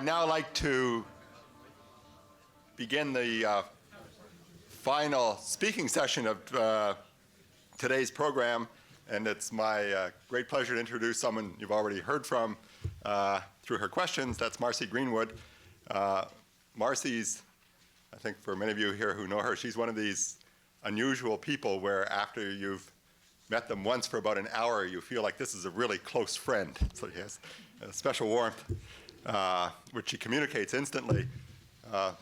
I'd now like to begin the final speaking session of today's program, and it's my great pleasure to introduce someone you've already heard from through her questions. That's Marcy Greenwood. Marcy's, I think for many of you here who know her, she's one of these unusual people where after you've met them once for about an hour, you feel like this is a really close friend. So she has a special warmth, which she communicates instantly.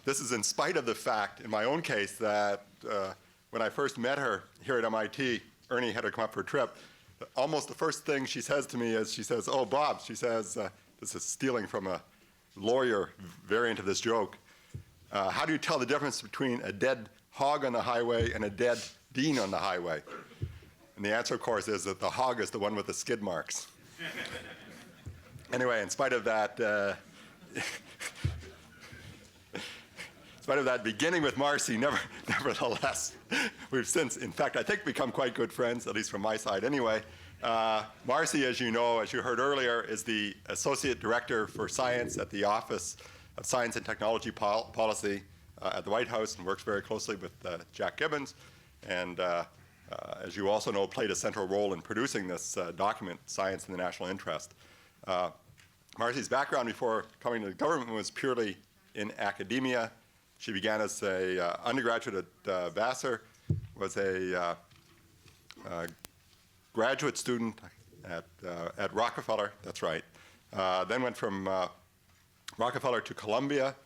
This is in spite of the fact, in my own case, that when I first met her here at MIT, Ernie had her come up for a trip. Almost the first thing she says to me is, she says, "Oh, Bob," she says, this is stealing from a lawyer variant of this joke, "how do you tell the difference between a dead hog on the highway and a dead dean on the highway?" And the answer, of course, is that the hog is the one with the skid marks. Anyway, in spite of that, beginning with Marcy, nevertheless, we've since, in fact, I think become quite good friends, at least from my side anyway. Marcy, as you know, as you heard earlier, is the Associate Director for Science at the Office of Science and Technology Policy at the White House, and works very closely with Jack Gibbons, and as you also know, played a central role in producing this document, Science in the National Interest. Marcy's background before coming to the government was purely in academia. She began as an undergraduate at Vassar, was a graduate student at Rockefeller, that's right. Then went from Rockefeller to Columbia,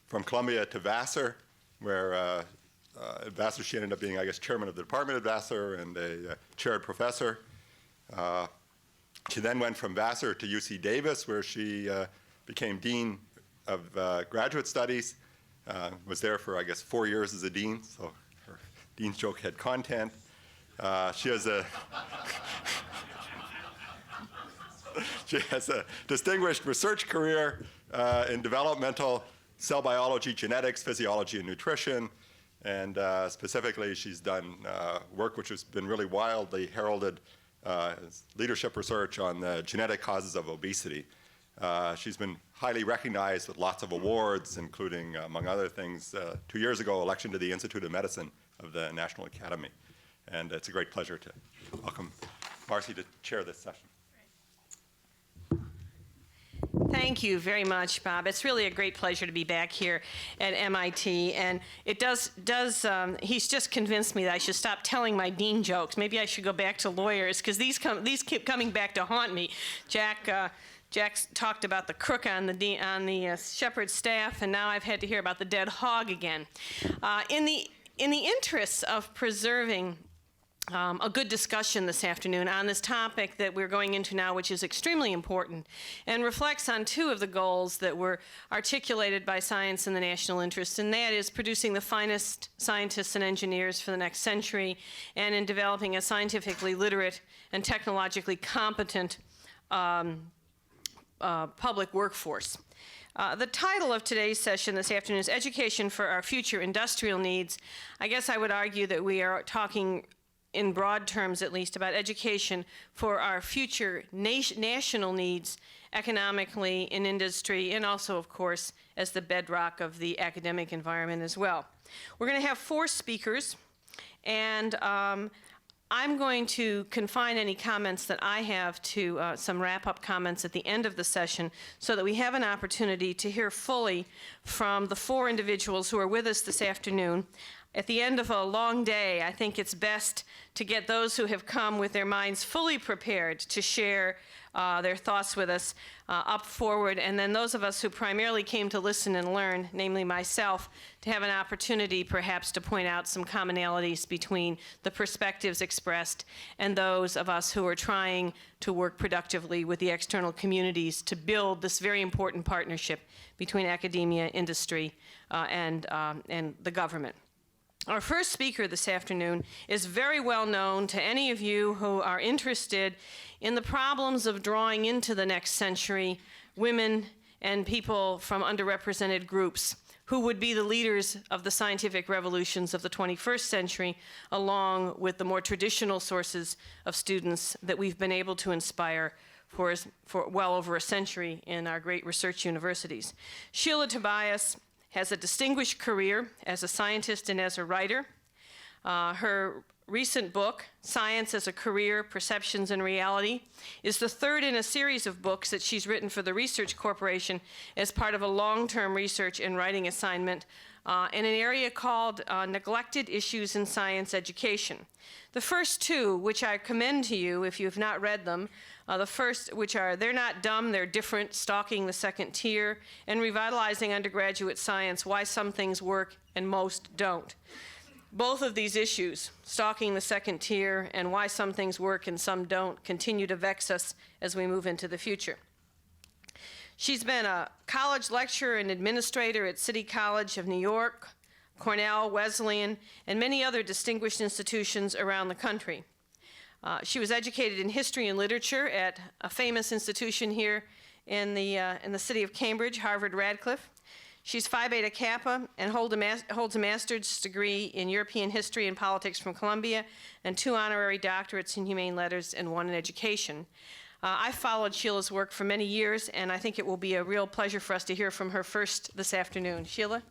from Columbia to Vassar, where at Vassar she ended up being, I guess, chairman of the department at Vassar and a chaired professor. She then went from Vassar to UC Davis, where she became dean of graduate studies. Was there for, I guess, 4 years as a dean, so her dean's joke had content. She has a distinguished research career in developmental cell biology, genetics, physiology, and nutrition. And specifically, she's done work which has been really wildly heralded, leadership research on the genetic causes of obesity. She's been highly recognized with lots of awards, including, among other things, 2 years ago, election to the Institute of Medicine of the National Academy. And it's a great pleasure to welcome Marcy to chair this session. Thank you very much, Bob. It's really a great pleasure to be back here at MIT, and it he's just convinced me that I should stop telling my dean jokes. Maybe I should go back to lawyers, because these keep coming back to haunt me. Jack's talked about the crook on the Shepherd staff, and now I've had to hear about the dead hog again. In the interests of preserving a good discussion this afternoon on this topic that we're going into now, which is extremely important and reflects on two of the goals that were articulated by Science in the National Interest, and that is producing the finest scientists and engineers for the next century, and in developing a scientifically literate and technologically competent public workforce. The title of today's session this afternoon is Education for Our Future Industrial Needs. I guess I would argue that we are talking, in broad terms at least, about education for our future national needs economically, in industry, and also, of course, as the bedrock of the academic environment as well. We're going to have 4 speakers, and I'm going to confine any comments that I have to some wrap-up comments at the end of the session, so that we have an opportunity to hear fully from the 4 individuals who are with us this afternoon. At the end of a long day, I think it's best to get those who have come with their minds fully prepared to share their thoughts with us up forward, and then those of us who primarily came to listen and learn, namely myself, to have an opportunity perhaps to point out some commonalities between the perspectives expressed and those of us who are trying to work productively with the external communities to build this very important partnership between academia, industry, and the government. Our first speaker this afternoon is very well known to any of you who are interested in the problems of drawing into the next century women and people from underrepresented groups who would be the leaders of the scientific revolutions of the 21st century, along with the more traditional sources of students that we've been able to inspire for well over a century in our great research universities. Sheila Tobias has a distinguished career as a scientist and as a writer. Her recent book, Science as a Career, Perceptions and Reality, is the third in a series of books that she's written for the Research Corporation as part of a long-term research and writing assignment in an area called Neglected Issues in Science Education. The first two, which I commend to you if you have not read them, the first, which are They're Not Dumb, They're Different, Stalking the Second Tier, and Revitalizing Undergraduate Science, Why Some Things Work and Most Don't. Both of these issues, stalking the second tier and why some things work and some don't, continue to vex us as we move into the future. She's been a college lecturer and administrator at City College of New York, Cornell, Wesleyan, and many other distinguished institutions around the country. She was educated in history and literature at a famous institution here in the city of Cambridge, Harvard Radcliffe. She's Phi Beta Kappa and holds a master's degree in European history and politics from Columbia and 2 honorary doctorates in humane letters and 1 in education. I've followed Sheila's work for many years, and I think it will be a real pleasure for us to hear from her first this afternoon. Sheila?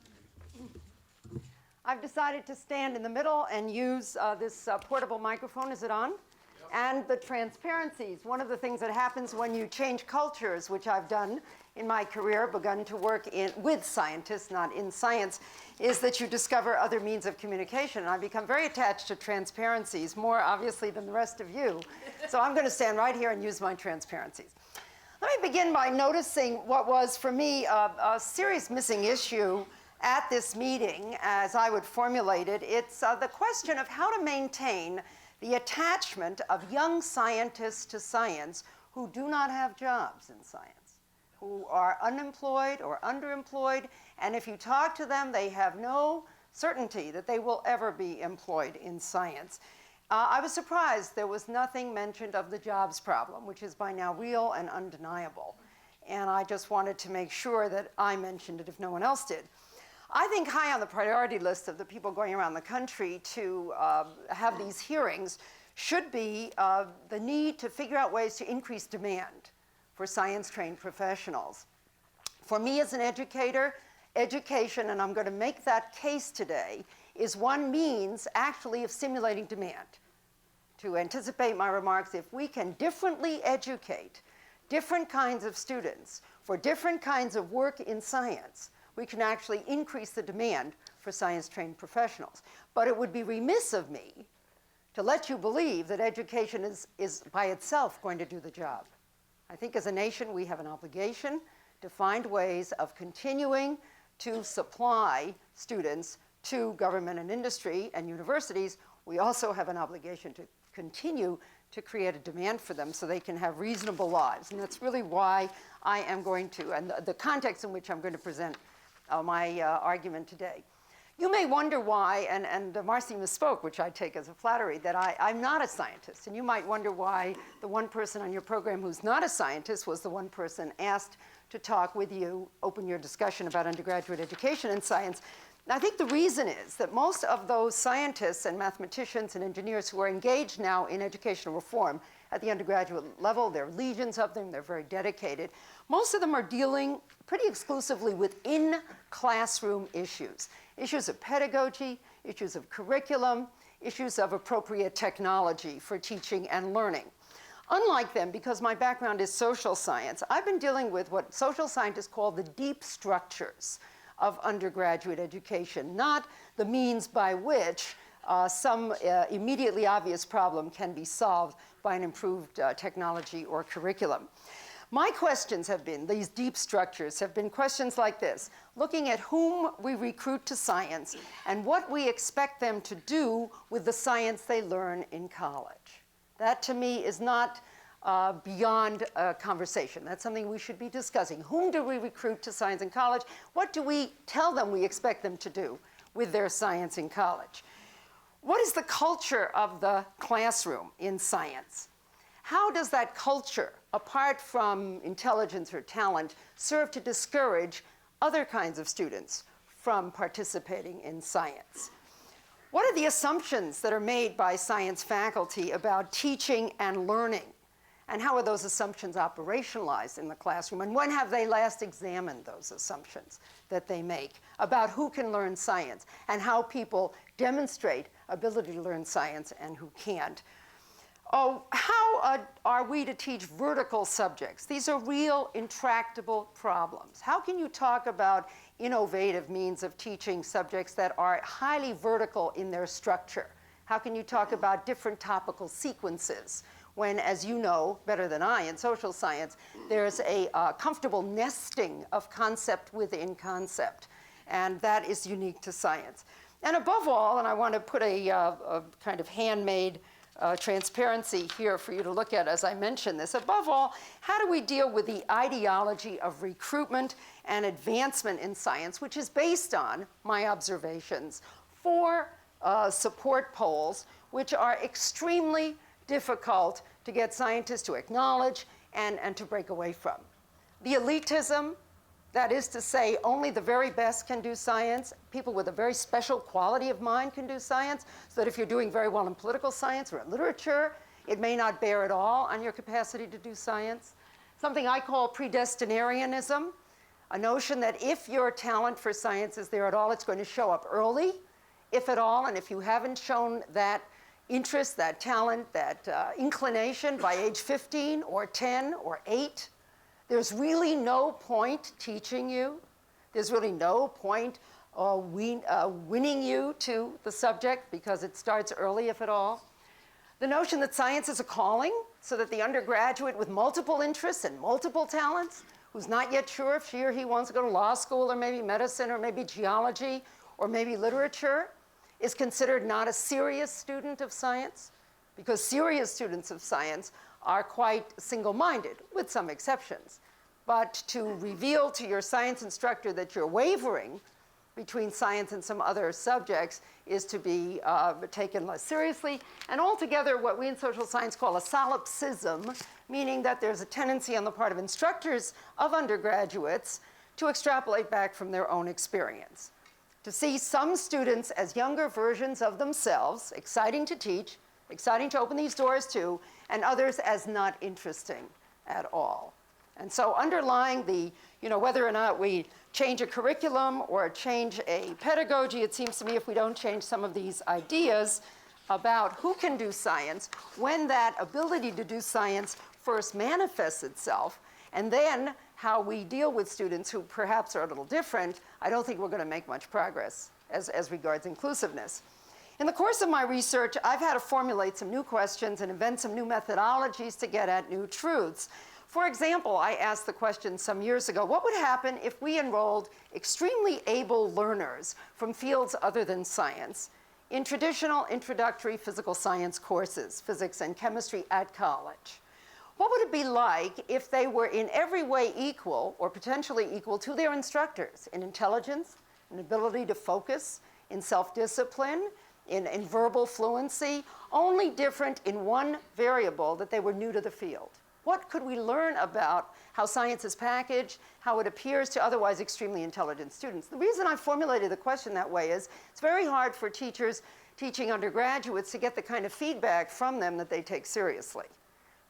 I've decided to stand in the middle and use this portable microphone. Is it on? Yep. And the transparencies. One of the things that happens when you change cultures, which I've done in my career, begun to work with scientists, not in science, is that you discover other means of communication. And I've become very attached to transparencies, more obviously than the rest of you. So I'm going to stand right here and use my transparencies. Let me begin by noticing what was, for me, a serious missing issue at this meeting, as I would formulate it. It's the question of how to maintain the attachment of young scientists to science who do not have jobs in science, who are unemployed or underemployed, and if you talk to them, they have no certainty that they will ever be employed in science. I was surprised there was nothing mentioned of the jobs problem, which is by now real and undeniable. And I just wanted to make sure that I mentioned it if no one else did. I think high on the priority list of the people going around the country to have these hearings should be the need to figure out ways to increase demand for science-trained professionals. For me as an educator, education, and I'm going to make that case today, is one means actually of stimulating demand. To anticipate my remarks, if we can differently educate different kinds of students for different kinds of work in science, we can actually increase the demand for science-trained professionals. But it would be remiss of me to let you believe that education is by itself going to do the job. I think as a nation, we have an obligation to find ways of continuing to supply students to government and industry and universities. We also have an obligation to continue to create a demand for them so they can have reasonable lives. And that's really why I am going to, and the context in which I'm going to present my argument today. You may wonder why, and Marcy misspoke, which I take as a flattery, that I'm not a scientist. And you might wonder why the one person on your program who's not a scientist was the one person asked to talk with you, open your discussion about undergraduate education in science. And I think the reason is that most of those scientists and mathematicians and engineers who are engaged now in educational reform at the undergraduate level, there are legions of them, they're very dedicated. Most of them are dealing pretty exclusively with in-classroom issues. Issues of pedagogy, issues of curriculum, issues of appropriate technology for teaching and learning. Unlike them, because my background is social science, I've been dealing with what social scientists call the deep structures of undergraduate education, not the means by which some immediately obvious problem can be solved by an improved technology or curriculum. My questions have been, these deep structures have been questions like this, looking at whom we recruit to science and what we expect them to do with the science they learn in college. That to me is not beyond conversation. That's something we should be discussing. Whom do we recruit to science in college? What do we tell them we expect them to do with their science in college? What is the culture of the classroom in science? How does that culture, apart from intelligence or talent, serve to discourage other kinds of students from participating in science? What are the assumptions that are made by science faculty about teaching and learning? And how are those assumptions operationalized in the classroom? And when have they last examined those assumptions that they make about who can learn science and how people demonstrate ability to learn science and who can't? Oh, how are we to teach vertical subjects? These are real intractable problems. How can you talk about innovative means of teaching subjects that are highly vertical in their structure? How can you talk about different topical sequences when, as you know better than I in social science, there's a comfortable nesting of concept within concept, and that is unique to science. And above all, and I want to put a kind of handmade transparency here for you to look at as I mention this. Above all, how do we deal with the ideology of recruitment and advancement in science, which is based on my observations, 4 support poles, which are extremely difficult to get scientists to acknowledge and to break away from. The elitism, that is to say, only the very best can do science. People with a very special quality of mind can do science, so that if you're doing very well in political science or in literature, it may not bear at all on your capacity to do science. Something I call predestinarianism, a notion that if your talent for science is there at all, it's going to show up early, if at all, and if you haven't shown that interest, that talent, that inclination by age 15 or 10 or 8, there's really no point teaching you. There's really no point winning you to the subject because it starts early, if at all. The notion that science is a calling, so that the undergraduate with multiple interests and multiple talents, who's not yet sure if she or he wants to go to law school or maybe medicine or maybe geology or maybe literature, is considered not a serious student of science, because serious students of science are quite single-minded, with some exceptions. But to reveal to your science instructor that you're wavering between science and some other subjects is to be taken less seriously. And altogether, what we in social science call a solipsism, meaning that there's a tendency on the part of instructors of undergraduates to extrapolate back from their own experience, to see some students as younger versions of themselves, exciting to teach, exciting to open these doors to, and others as not interesting at all. And so underlying the, whether or not we change a curriculum or change a pedagogy, it seems to me if we don't change some of these ideas about who can do science, when that ability to do science first manifests itself, and then how we deal with students who perhaps are a little different, I don't think we're going to make much progress as regards inclusiveness. In the course of my research, I've had to formulate some new questions and invent some new methodologies to get at new truths. For example, I asked the question some years ago, what would happen if we enrolled extremely able learners from fields other than science in traditional introductory physical science courses, physics and chemistry at college? What would it be like if they were in every way equal or potentially equal to their instructors in intelligence, in ability to focus, in self-discipline, in verbal fluency, only different in one variable, that they were new to the field? What could we learn about how science is packaged, how it appears to otherwise extremely intelligent students? The reason I formulated the question that way is it's very hard for teachers teaching undergraduates to get the kind of feedback from them that they take seriously.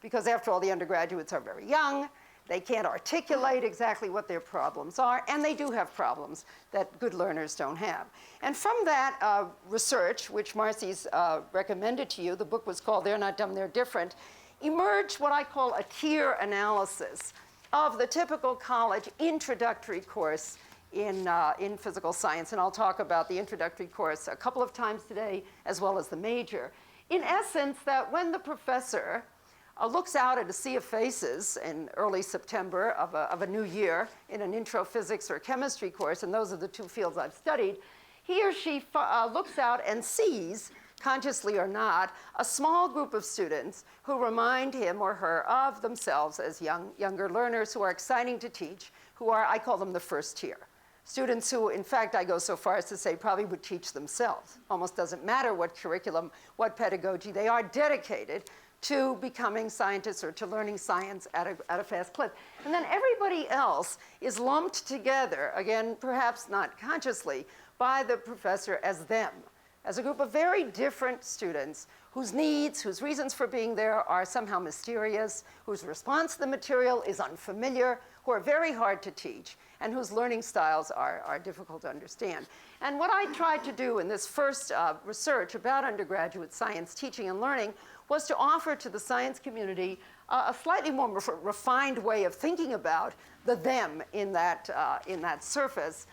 Because after all, the undergraduates are very young, they can't articulate exactly what their problems are, and they do have problems that good learners don't have. And from that research, which Marcy's recommended to you, the book was called They're Not Dumb, They're Different, emerged what I call a tier analysis of the typical college introductory course in physical science. And I'll talk about the introductory course a couple of times today, as well as the major. In essence, that when the professor looks out at a sea of faces in early September of a new year in an intro physics or chemistry course, and those are the two fields I've studied, he or she looks out and sees, consciously or not, a small group of students who remind him or her of themselves as younger learners who are exciting to teach, who are, I call them the first tier. Students who, in fact, I go so far as to say probably would teach themselves. Almost doesn't matter what curriculum, what pedagogy, they are dedicated to becoming scientists or to learning science at a fast clip. And then everybody else is lumped together, again, perhaps not consciously, by the professor as them. as a group of very different students whose needs, whose reasons for being there are somehow mysterious, whose response to the material is unfamiliar, who are very hard to teach, and whose learning styles are difficult to understand. And what I tried to do in this first research about undergraduate science teaching and learning was to offer to the science community a slightly more refined way of thinking about the them in that surface,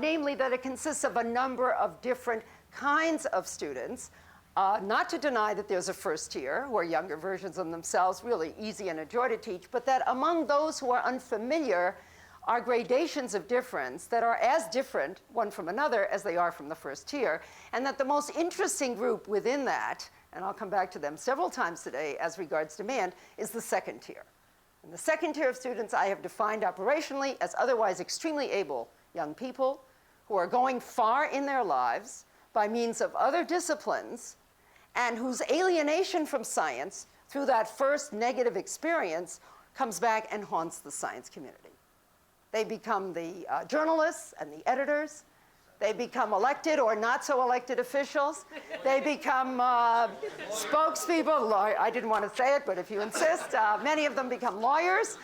namely that it consists of a number of different kinds of students, not to deny that there's a first year, who are younger versions of themselves, really easy and a joy to teach, but that among those who are unfamiliar are gradations of difference that are as different one from another as they are from the first tier, and that the most interesting group within that, and I'll come back to them several times today as regards demand, is the second tier. And the second tier of students I have defined operationally as otherwise extremely able young people who are going far in their lives by means of other disciplines, and whose alienation from science through that first negative experience comes back and haunts the science community. They become the journalists and the editors. They become elected or not so elected officials. They become spokespeople. I didn't want to say it, but if you insist, many of them become lawyers.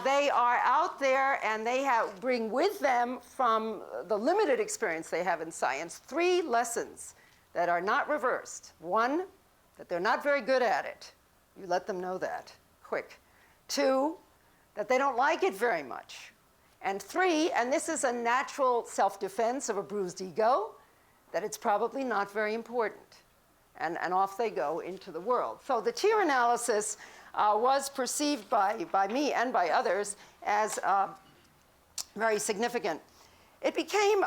They are out there and they bring with them from the limited experience they have in science 3 lessons that are not reversed. 1, that they're not very good at it. You let them know that quick. 2, that they don't like it very much. And 3, and this is a natural self-defense of a bruised ego, that it's probably not very important. And off they go into the world. So the tier analysis was perceived by me and by others as very significant. It became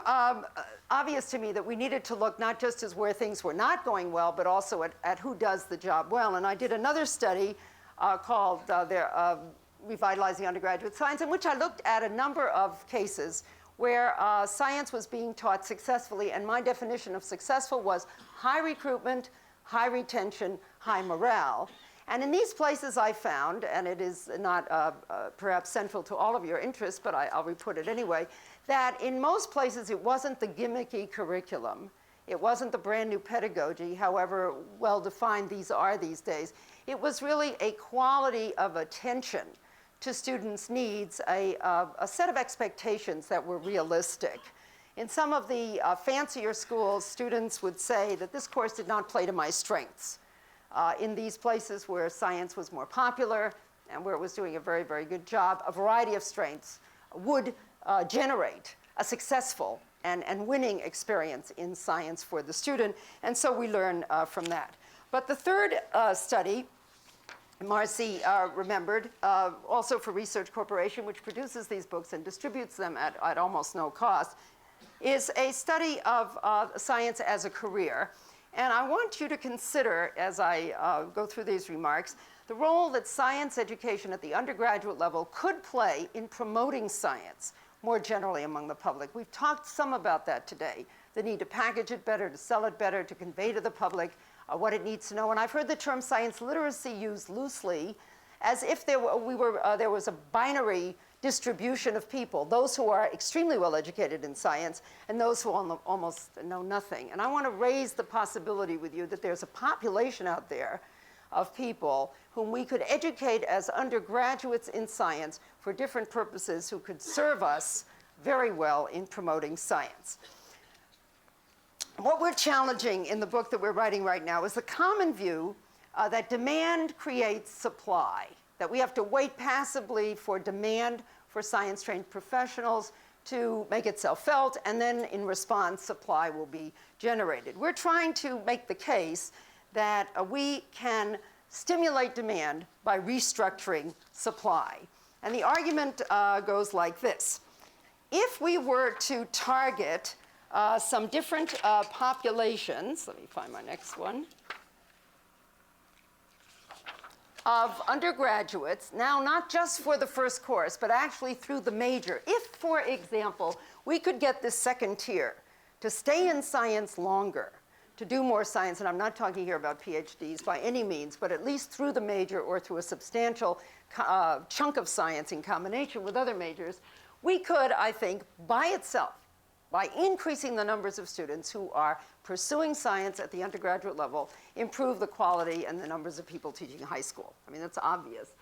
obvious to me that we needed to look not just as where things were not going well, but also at who does the job well. And I did another study called Revitalizing Undergraduate Science, in which I looked at a number of cases where science was being taught successfully, and my definition of successful was high recruitment, high retention, high morale. And in these places I found, and it is not perhaps central to all of your interests, but I'll report it anyway, that in most places it wasn't the gimmicky curriculum. It wasn't the brand new pedagogy, however well-defined these are these days. It was really a quality of attention to students' needs, a set of expectations that were realistic. In some of the fancier schools, students would say that this course did not play to my strengths. In these places where science was more popular and where it was doing a very, very good job, a variety of strengths would generate a successful and winning experience in science for the student. And so we learn from that. But the third study, Marcy remembered, also for Research Corporation, which produces these books and distributes them at almost no cost, is a study of science as a career. And I want you to consider, as I go through these remarks, the role that science education at the undergraduate level could play in promoting science more generally among the public. We've talked some about that today, the need to package it better, to sell it better, to convey to the public what it needs to know. And I've heard the term science literacy used loosely, as if there was a binary distribution of people, those who are extremely well educated in science and those who almost know nothing. And I want to raise the possibility with you that there's a population out there of people whom we could educate as undergraduates in science for different purposes who could serve us very well in promoting science. What we're challenging in the book that we're writing right now is the common view that demand creates supply, that we have to wait passively for demand for science-trained professionals to make itself felt, and then in response, supply will be generated. We're trying to make the case that we can stimulate demand by restructuring supply. And the argument goes like this. If we were to target some different populations, let me find my next one, of undergraduates, now not just for the first course, but actually through the major. If, for example, we could get this second tier to stay in science longer, to do more science, and I'm not talking here about PhDs by any means, but at least through the major or through a substantial chunk of science in combination with other majors, we could, I think, by itself, by increasing the numbers of students who are pursuing science at the undergraduate level, improve the quality and the numbers of people teaching high school. I mean, that's obvious.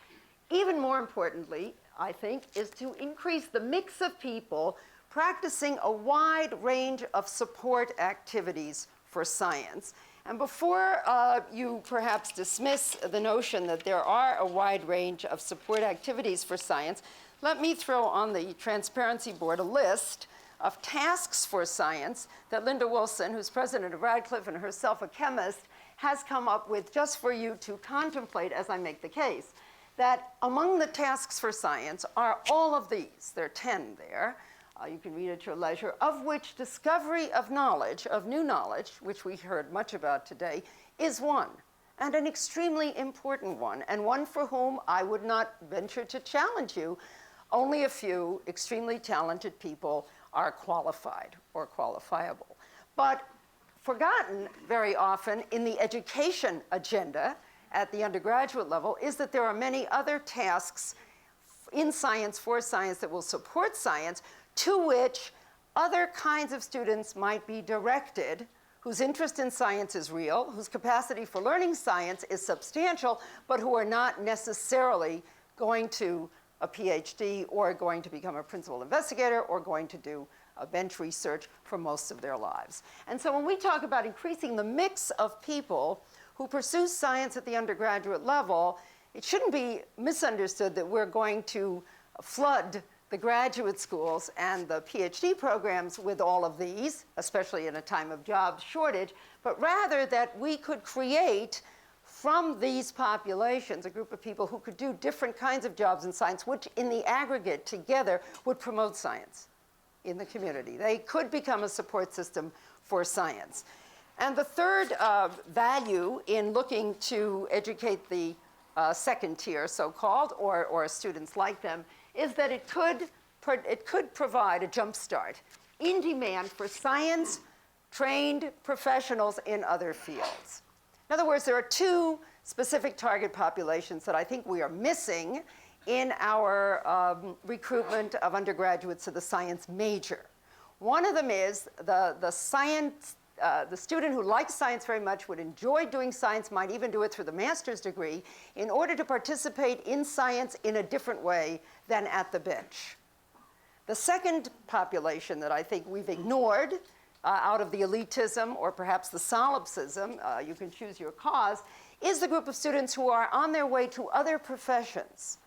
Even more importantly, I think, is to increase the mix of people practicing a wide range of support activities for science. And before you perhaps dismiss the notion that there are a wide range of support activities for science, let me throw on the transparency board a list of tasks for science that Linda Wilson, who's president of Radcliffe and herself a chemist, has come up with just for you to contemplate as I make the case. That among the tasks for science are all of these. There are 10 there. You can read at your leisure, of which discovery of knowledge, of new knowledge, which we heard much about today, is one, and an extremely important one, and one for whom I would not venture to challenge you. Only a few extremely talented people are qualified or qualifiable. But forgotten very often in the education agenda at the undergraduate level is that there are many other tasks in science, for science, that will support science, to which other kinds of students might be directed, whose interest in science is real, whose capacity for learning science is substantial, but who are not necessarily going to a PhD or going to become a principal investigator or going to do a bench research for most of their lives. And so when we talk about increasing the mix of people who pursue science at the undergraduate level, it shouldn't be misunderstood that we're going to flood the graduate schools and the PhD programs with all of these, especially in a time of job shortage, but rather that we could create from these populations a group of people who could do different kinds of jobs in science, which in the aggregate together would promote science in the community. They could become a support system for science. And the third value in looking to educate the second tier, so-called, or students like them, is that it could provide a jump start in demand for science-trained professionals in other fields. In other words, there are two specific target populations that I think we are missing in our recruitment of undergraduates to the science major. One of them is the student who likes science very much, would enjoy doing science, might even do it through the master's degree, in order to participate in science in a different way than at the bench. The second population that I think we've ignored out of the elitism or perhaps the solipsism, you can choose your cause, is the group of students who are on their way to other professions,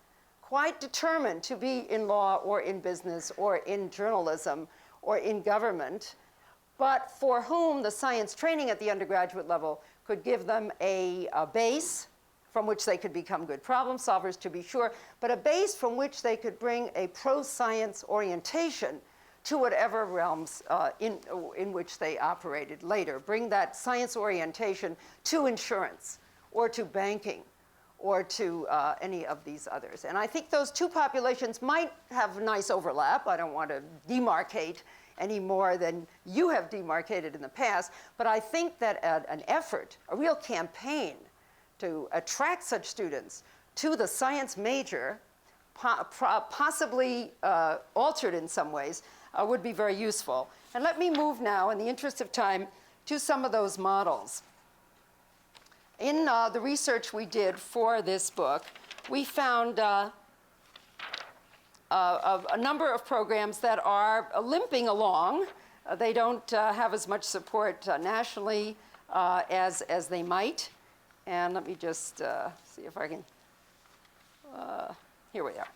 quite determined to be in law or in business or in journalism or in government, but for whom the science training at the undergraduate level could give them a base from which they could become good problem solvers, to be sure, but a base from which they could bring a pro-science orientation to whatever realms in which they operated later. Bring that science orientation to insurance or to banking or to any of these others. And I think those two populations might have a nice overlap. I don't want to demarcate any more than you have demarcated in the past, but I think that an effort, a real campaign to attract such students to the science major, possibly altered in some ways, would be very useful. And let me move now, in the interest of time, to some of those models. In the research we did for this book, we found a number of programs that are limping along. They don't have as much support nationally as they might. And let me just see if I can, here we are.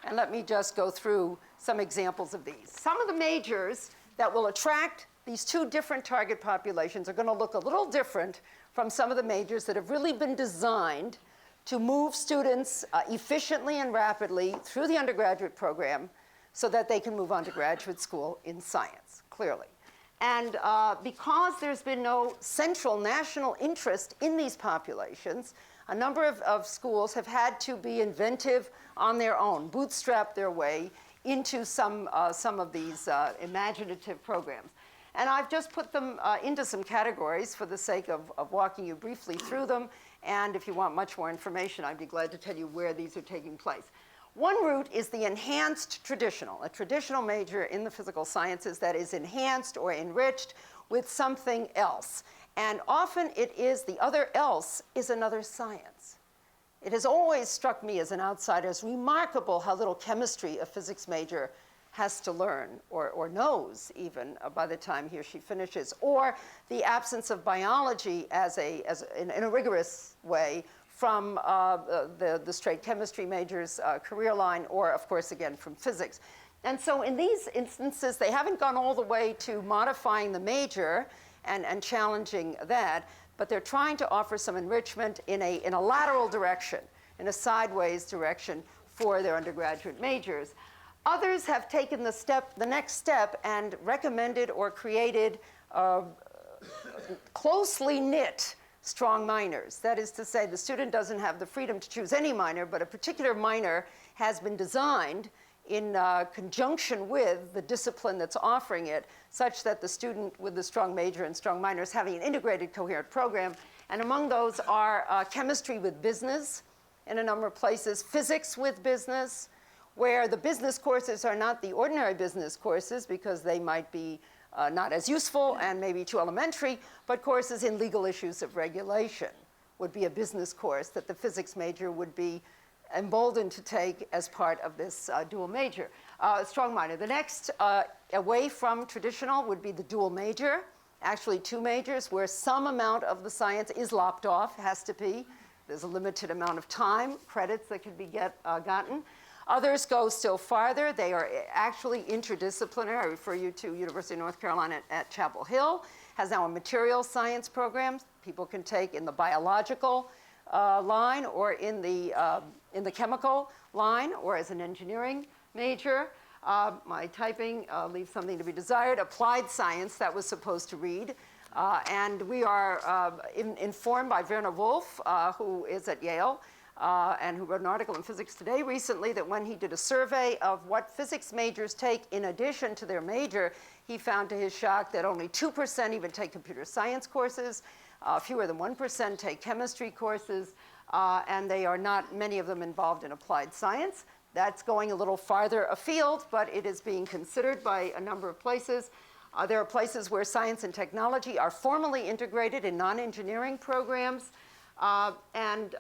And let me just go through some examples of these. Some of the majors that will attract these two different target populations are going to look a little different from some of the majors that have really been designed to move students efficiently and rapidly through the undergraduate program so that they can move on to graduate school in science, clearly. And because there's been no central national interest in these populations, a number of schools have had to be inventive on their own, bootstrap their way into some of these imaginative programs. And I've just put them into some categories for the sake of walking you briefly through them. And if you want much more information, I'd be glad to tell you where these are taking place. One route is the enhanced traditional, a traditional major in the physical sciences that is enhanced or enriched with something else. And often it is, the other else is another science. It has always struck me as an outsider as remarkable how little chemistry a physics major has to learn, or knows even, by the time he or she finishes, or the absence of biology in a rigorous way from the straight chemistry major's career line, or of course again from physics. And so in these instances, they haven't gone all the way to modifying the major and challenging that, but they're trying to offer some enrichment in a lateral direction, in a sideways direction for their undergraduate majors. Others have taken the next step and recommended or created closely knit strong minors. That is to say, the student doesn't have the freedom to choose any minor, but a particular minor has been designed in conjunction with the discipline that's offering it, such that the student with the strong major and strong minor is having an integrated, coherent program. And among those are chemistry with business in a number of places, physics with business, where the business courses are not the ordinary business courses because they might be not as useful and maybe too elementary, but courses in legal issues of regulation would be a business course that the physics major would be emboldened to take as part of this dual major, strong minor. The next, away from traditional, would be the dual major, actually two majors, where some amount of the science is lopped off, has to be. There's a limited amount of time, credits that can be gotten. Others go still farther. They are actually interdisciplinary. I refer you to University of North Carolina at Chapel Hill, has now a material science program people can take in the biological line or in the chemical line or as an engineering major. My typing leaves something to be desired. Applied science, that was supposed to read. And we are informed by Werner Wolf, who is at Yale, and who wrote an article in Physics Today recently, that when he did a survey of what physics majors take in addition to their major, he found to his shock that only 2% even take computer science courses, fewer than 1% take chemistry courses, and they are not, many of them, involved in applied science. That's going a little farther afield, but it is being considered by a number of places. There are places where science and technology are formally integrated in non-engineering programs. And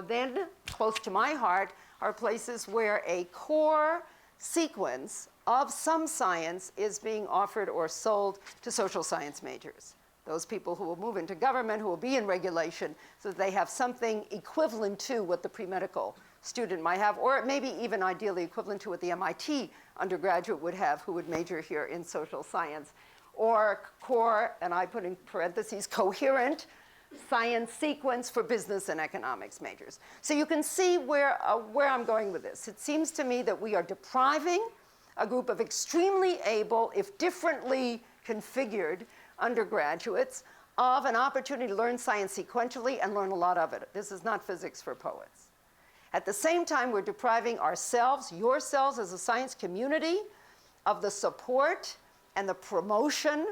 then, close to my heart, are places where a core sequence of some science is being offered or sold to social science majors. Those people who will move into government, who will be in regulation, so that they have something equivalent to what the pre-medical student might have, or maybe even ideally equivalent to what the MIT undergraduate would have who would major here in social science. Or core, and I put in parentheses, coherent science sequence for business and economics majors. So you can see where I'm going with this. It seems to me that we are depriving a group of extremely able, if differently configured, undergraduates of an opportunity to learn science sequentially and learn a lot of it. This is not physics for poets. At the same time, we're depriving ourselves, yourselves as a science community, of the support and the promotion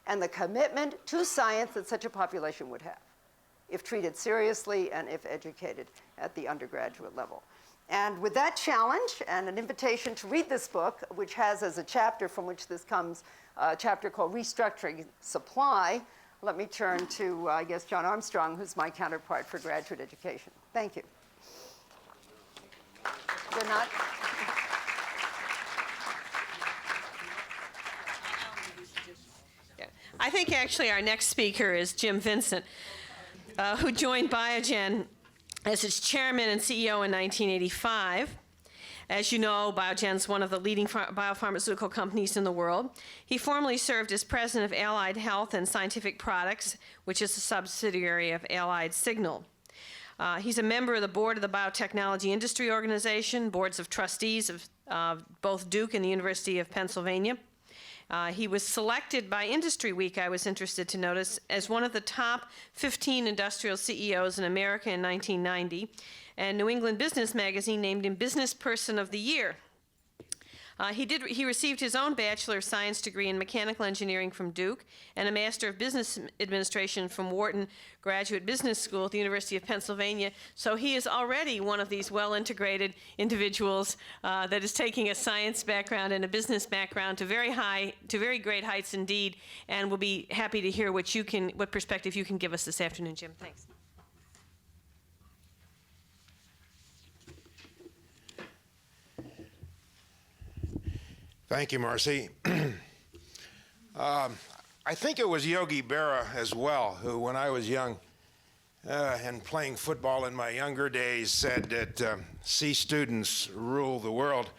and the commitment to science that such a population would have if treated seriously and if educated at the undergraduate level. And with that challenge and an invitation to read this book, which has as a chapter from which this comes, a chapter called Restructuring Supply, let me turn to, I guess, John Armstrong, who's my counterpart for graduate education. Thank you. They're not? I think actually our next speaker is Jim Vincent, who joined Biogen as its chairman and CEO in 1985. As you know, Biogen's one of the leading biopharmaceutical companies in the world. He formerly served as president of Allied Health and Scientific Products, which is a subsidiary of Allied Signal. He's a member of the board of the Biotechnology Industry Organization, boards of trustees of both Duke and the University of Pennsylvania. He was selected by Industry Week, I was interested to notice, as one of the top 15 industrial CEOs in America in 1990, and New England Business Magazine named him Business Person of the Year. He received his own Bachelor of Science degree in Mechanical Engineering from Duke and a Master of Business Administration from Wharton Graduate Business School at the University of Pennsylvania. So he is already one of these well-integrated individuals that is taking a science background and a business background to very great heights indeed. And we'll be happy to hear what perspective you can give us this afternoon, Jim. Thanks. Thank you, Marcy. I think it was Yogi Berra as well, who, when I was young and playing football in my younger days, said that C students rule the world.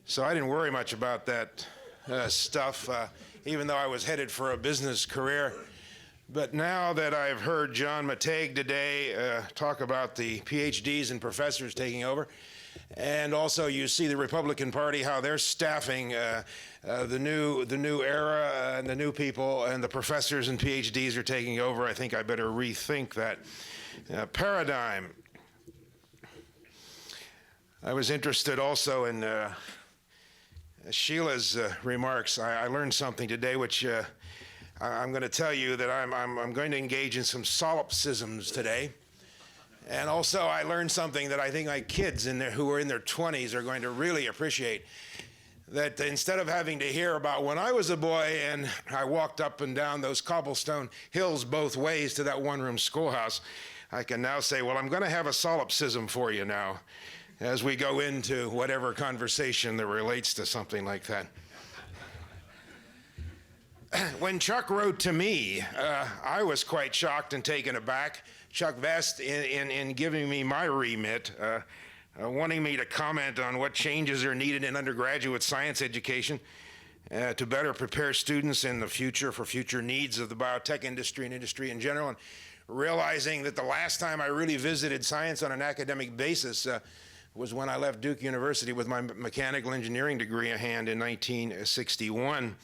So I didn't worry much about that stuff, even though I was headed for a business career. But now that I've heard John Mateig today talk about the PhDs and professors taking over, and also you see the Republican Party, how they're staffing the new era and the new people, and the professors and PhDs are taking over, I think I better rethink that paradigm. I was interested also in Sheila's remarks. I learned something today, which I'm going to tell you that I'm going to engage in some solipsisms today. And also, I learned something that I think my kids who are in their 20s are going to really appreciate. That instead of having to hear about when I was a boy and I walked up and down those cobblestone hills both ways to that one-room schoolhouse, I can now say, well, I'm going to have a solipsism for you now as we go into whatever conversation that relates to something like that. When Chuck wrote to me, I was quite shocked and taken aback. Chuck Vest, in giving me my remit, wanting me to comment on what changes are needed in undergraduate science education to better prepare students in the future for future needs of the biotech industry and industry in general, and realizing that the last time I really visited science on an academic basis was when I left Duke University with my mechanical engineering degree in hand in 1961.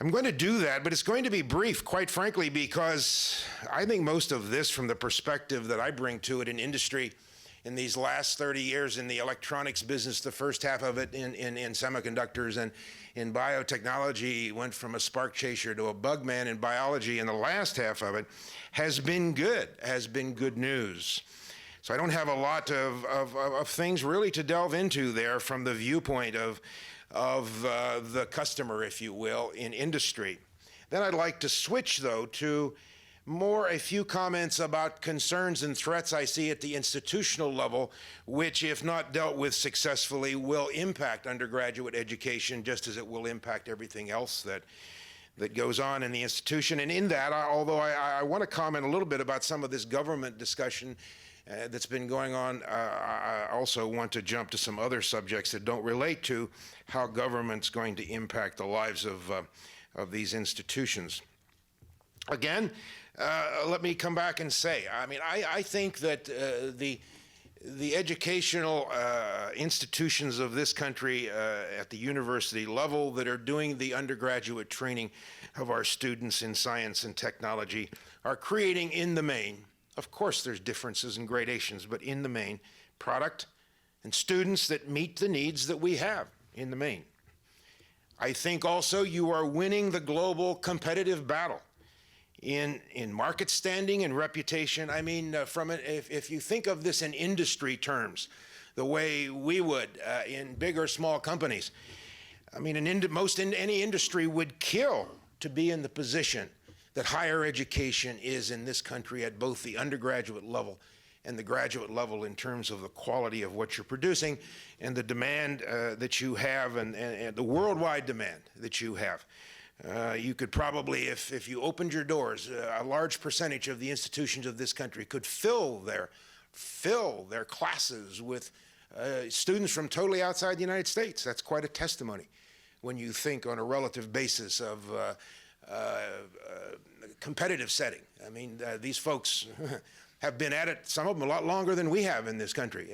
I'm going to do that, but it's going to be brief, quite frankly, because I think most of this, from the perspective that I bring to it in industry in these last 30 years in the electronics business, the first half of it in semiconductors and in biotechnology, went from a spark chaser to a bug man in biology, and the last half of it has been good news. So I don't have a lot of things really to delve into there from the viewpoint of the customer, if you will, in industry. Then I'd like to switch, though, to a few comments about concerns and threats I see at the institutional level, which, if not dealt with successfully, will impact undergraduate education just as it will impact everything else that goes on in the institution. And in that, although I want to comment a little bit about some of this government discussion that's been going on, I also want to jump to some other subjects that don't relate to how government's going to impact the lives of these institutions. Again, let me come back and say, I think that the educational institutions of this country at the university level that are doing the undergraduate training of our students in science and technology are creating, in the main, of course there's differences and gradations, but in the main, product and students that meet the needs that we have in the main. I think also you are winning the global competitive battle in market standing and reputation. I mean, if you think of this in industry terms, the way we would in big or small companies, I mean, any industry would kill to be in the position that higher education is in this country at both the undergraduate level and the graduate level in terms of the quality of what you're producing and the demand that you have and the worldwide demand that you have. You could probably, if you opened your doors, a large percentage of the institutions of this country could fill their classes with students from totally outside the United States. That's quite a testimony when you think on a relative basis of competitive setting. I mean, these folks have been at it, some of them a lot longer than we have in this country,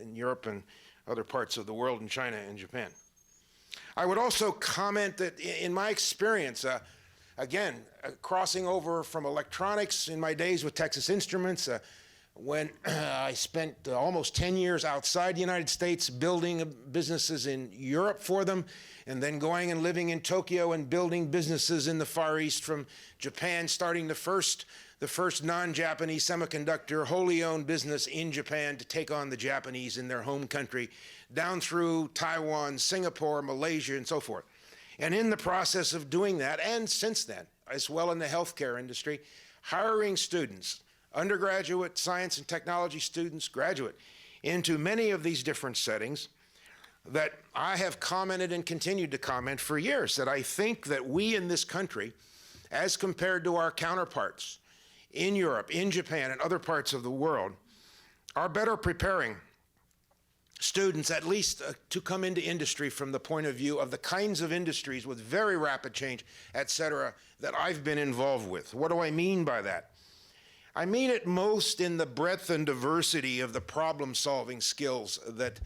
in Europe and other parts of the world, in China and Japan. I would also comment that in my experience, again, crossing over from electronics in my days with Texas Instruments, when I spent almost 10 years outside the United States building businesses in Europe for them, and then going and living in Tokyo and building businesses in the Far East, from Japan, starting the first non-Japanese semiconductor wholly owned business in Japan to take on the Japanese in their home country, down through Taiwan, Singapore, Malaysia, and so forth. And in the process of doing that, and since then, as well in the healthcare industry, hiring students, undergraduate science and technology students, graduate, into many of these different settings, that I have commented and continued to comment for years, that I think that we in this country, as compared to our counterparts in Europe, in Japan, and other parts of the world, are better preparing students at least to come into industry from the point of view of the kinds of industries with very rapid change, et cetera, that I've been involved with. What do I mean by that? I mean it most in the breadth and diversity of the problem-solving skills that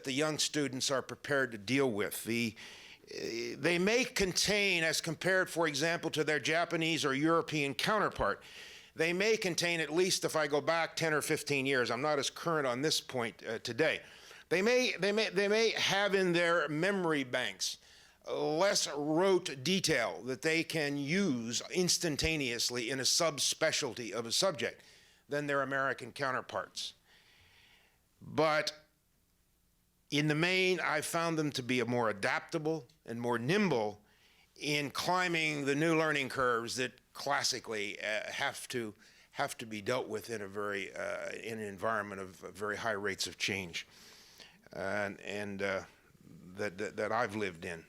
the young students are prepared to deal with. They may contain, as compared, for example, to their Japanese or European counterpart, they may contain, at least if I go back 10 or 15 years, I'm not as current on this point today, they may have in their memory banks less rote detail that they can use instantaneously in a subspecialty of a subject than their American counterparts. But in the main, I found them to be more adaptable and more nimble in climbing the new learning curves that classically have to be dealt with in in an environment of very high rates of change, and that I've lived in.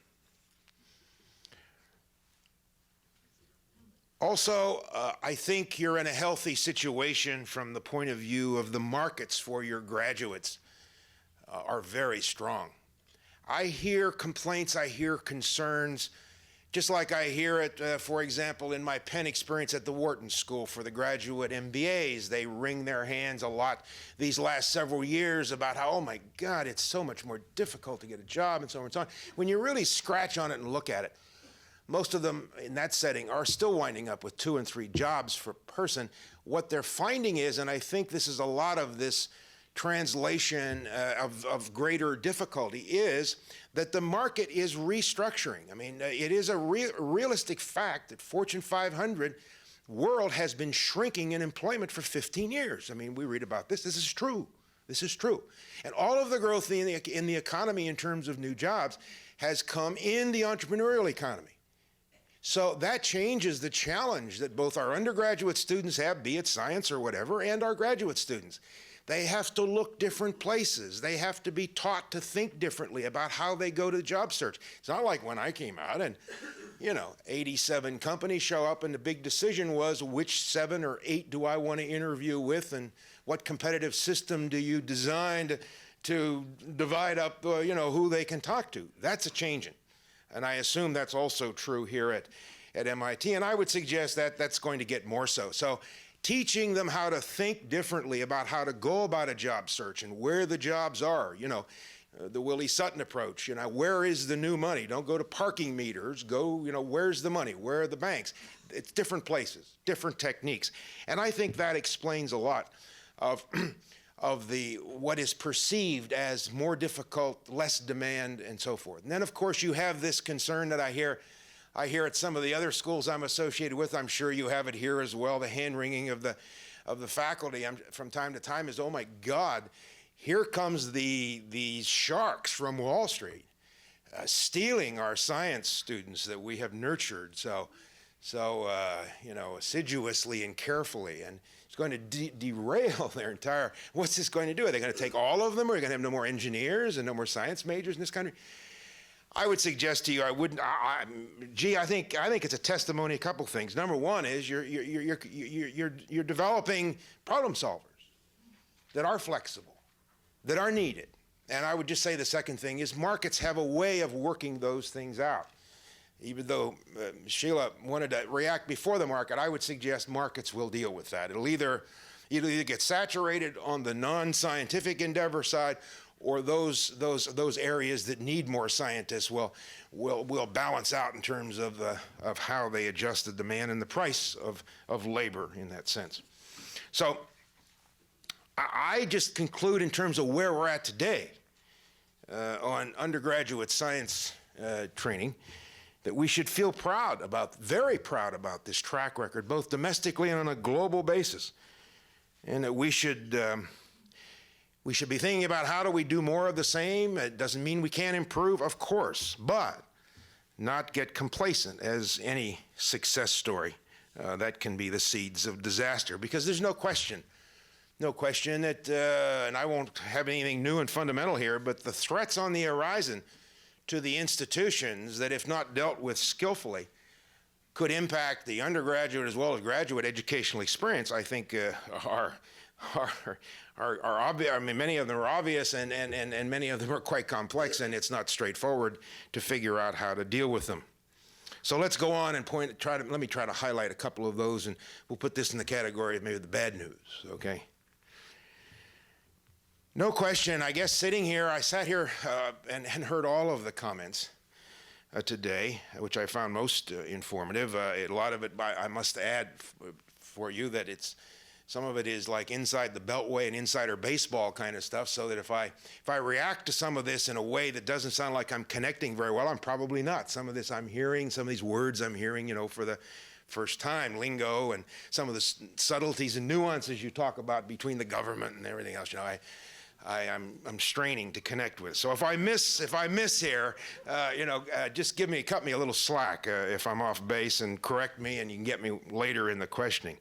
Also, I think you're in a healthy situation from the point of view of the markets for your graduates are very strong. I hear complaints, I hear concerns, just like I hear it, for example, in my Penn experience at the Wharton School for the graduate MBAs. They wring their hands a lot these last several years about how, oh my God, it's so much more difficult to get a job and so on and so on. When you really scratch on it and look at it, most of them in that setting are still winding up with 2 and 3 jobs per person. What they're finding is, and I think this is a lot of this translation of greater difficulty, is that the market is restructuring. I mean, it is a realistic fact that Fortune 500 world has been shrinking in employment for 15 years. I mean, we read about this. This is true. This is true. And all of the growth in the economy in terms of new jobs has come in the entrepreneurial economy. So that changes the challenge that both our undergraduate students have, be it science or whatever, and our graduate students. They have to look different places. They have to be taught to think differently about how they go to the job search. It's not like when I came out and, 87 companies show up and the big decision was which 7 or 8 do I want to interview with, and what competitive system do you design to divide up, who they can talk to. That's a changing. And I assume that's also true here at MIT. And I would suggest that that's going to get more so. So teaching them how to think differently about how to go about a job search and where the jobs are, the Willie Sutton approach, where is the new money? Don't go to parking meters, go, where's the money? Where are the banks? It's different places, different techniques. And I think that explains a lot of what is perceived as more difficult, less demand, and so forth. And then, of course, you have this concern that I hear at some of the other schools I'm associated with. I'm sure you have it here as well. The hand-wringing of the faculty from time to time is, oh my God, here comes these sharks from Wall Street stealing our science students that we have nurtured so assiduously and carefully, and it's going to derail their entire. What's this going to do? Are they going to take all of them? Or are they going to have no more engineers and no more science majors in this country? I would suggest to you, I wouldn't. I think it's a testimony. A couple things. Number one is you're developing problem solvers that are flexible, that are needed. And I would just say the second thing is markets have a way of working those things out. Even though Sheila wanted to react before the market, I would suggest markets will deal with that. It'll either get saturated on the non-scientific endeavor side, or those areas that need more scientists will balance out in terms of how they adjust the demand and the price of labor in that sense. So I just conclude in terms of where we're at today on undergraduate science training, that we should feel proud about, very proud about this track record, both domestically and on a global basis. And that we should be thinking about how do we do more of the same. It doesn't mean we can't improve, of course, but not get complacent as any success story. That can be the seeds of disaster, because there's no question that, and I won't have anything new and fundamental here, but the threats on the horizon to the institutions that, if not dealt with skillfully, could impact the undergraduate as well as graduate educational experience, I think are obvious. I mean, many of them are obvious, and many of them are quite complex, and it's not straightforward to figure out how to deal with them. So let's go on and let me try to highlight a couple of those, and we'll put this in the category of maybe the bad news, okay? No question, I guess sitting here, I sat here and heard all of the comments today, which I found most informative. A lot of it, I must add for you, that some of it is like inside the beltway and insider baseball kind of stuff, so that if I react to some of this in a way that doesn't sound like I'm connecting very well, I'm probably not. Some of this I'm hearing, some of these words I'm hearing, for the first time, lingo, and some of the subtleties and nuances you talk about between the government and everything else, I'm straining to connect with. So if I miss here, just cut me a little slack if I'm off base, and correct me, and you can get me later in the questioning.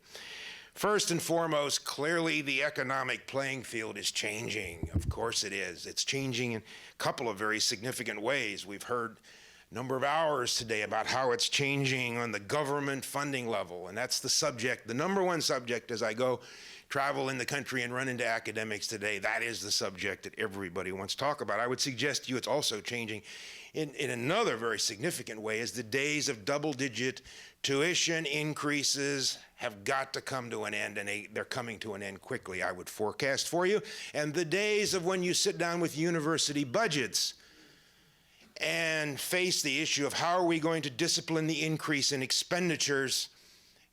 First and foremost, clearly the economic playing field is changing. Of course it is. It's changing in a couple of very significant ways. We've heard a number of hours today about how it's changing on the government funding level, and that's the subject, the number one subject as I go travel in the country and run into academics today. That is the subject that everybody wants to talk about. I would suggest to you it's also changing in another very significant way, as the days of double-digit tuition increases have got to come to an end, and they're coming to an end quickly, I would forecast for you. And the days of when you sit down with university budgets and face the issue of how are we going to discipline the increase in expenditures,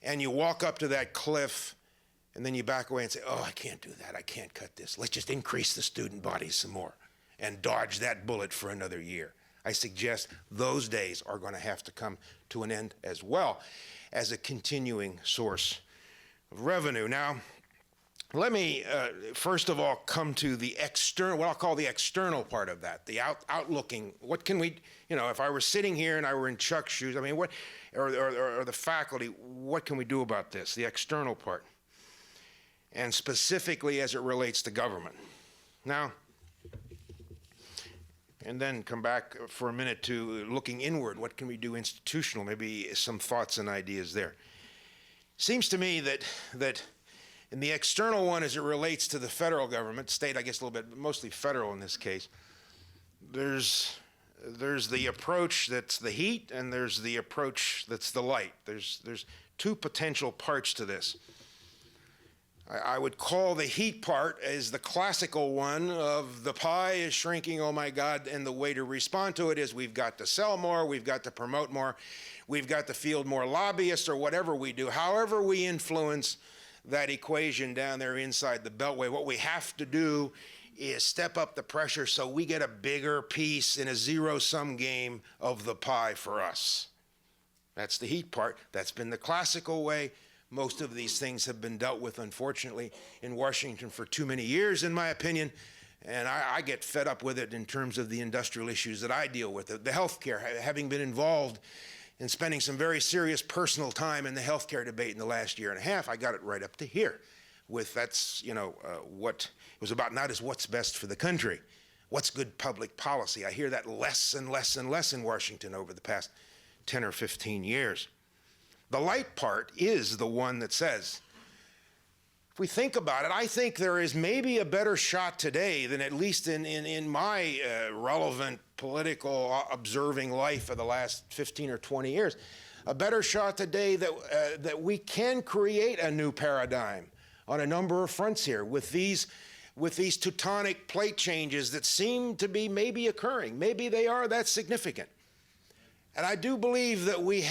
and you walk up to that cliff, and then you back away and say, oh, I can't do that. I can't cut this. Let's just increase the student body some more and dodge that bullet for another year. I suggest those days are going to have to come to an end, as well as a continuing source of revenue. Now, let me first of all come to the external, what I'll call the external part of that, the outlooking. What can we, if I were sitting here and I were in Chuck's shoes, I mean, or the faculty, what can we do about this, the external part? And specifically as it relates to government. Now, and then come back for a minute to looking inward. What can we do institutional? Maybe some thoughts and ideas there. Seems to me that in the external one, as it relates to the federal government, state, I guess a little bit, but mostly federal in this case, there's the approach that's the heat, and there's the approach that's the light. There's two potential parts to this. I would call the heat part as the classical one of the pie is shrinking, oh my God, and the way to respond to it is we've got to sell more, we've got to promote more, we've got to field more lobbyists, or whatever we do. However we influence that equation down there inside the Beltway, what we have to do is step up the pressure so we get a bigger piece in a zero-sum game of the pie for us. That's the heat part. That's been the classical way. Most of these things have been dealt with, unfortunately, in Washington for too many years, in my opinion, and I get fed up with it in terms of the industrial issues that I deal with. The healthcare, having been involved in spending some very serious personal time in the healthcare debate in the last year and a half, I got it right up to here with that's, what it was about, not as what's best for the country, what's good public policy. I hear that less and less and less in Washington over the past 10 or 15 years. The light part is the one that says, if we think about it, I think there is maybe a better shot today than at least in my relevant political observing life of the last 15 or 20 years, a better shot today that we can create a new paradigm on a number of fronts here with these tectonic plate changes that seem to be maybe occurring. Maybe they are that significant. And I do believe that we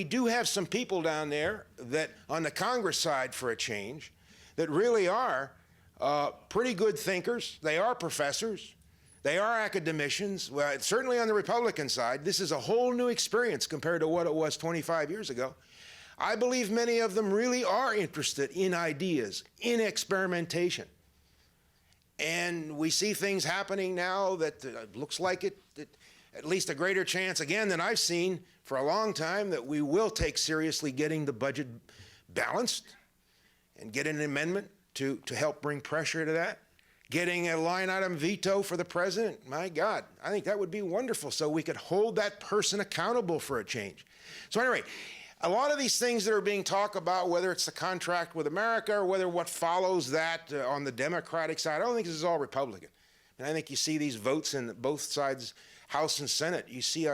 do have some people down there that on the Congress side for a change that really are pretty good thinkers. They are professors. They are academicians. Well, certainly on the Republican side, this is a whole new experience compared to what it was 25 years ago. I believe many of them really are interested in ideas, in experimentation. And we see things happening now that looks like it at least a greater chance, again, than I've seen for a long time, that we will take seriously getting the budget balanced and get an amendment to help bring pressure to that. Getting a line item veto for the president, my God, I think that would be wonderful, so we could hold that person accountable for a change. So anyway, a lot of these things that are being talked about, whether it's the contract with America or whether what follows that on the Democratic side, I don't think this is all Republican. And I think you see these votes in both sides, House and Senate. You see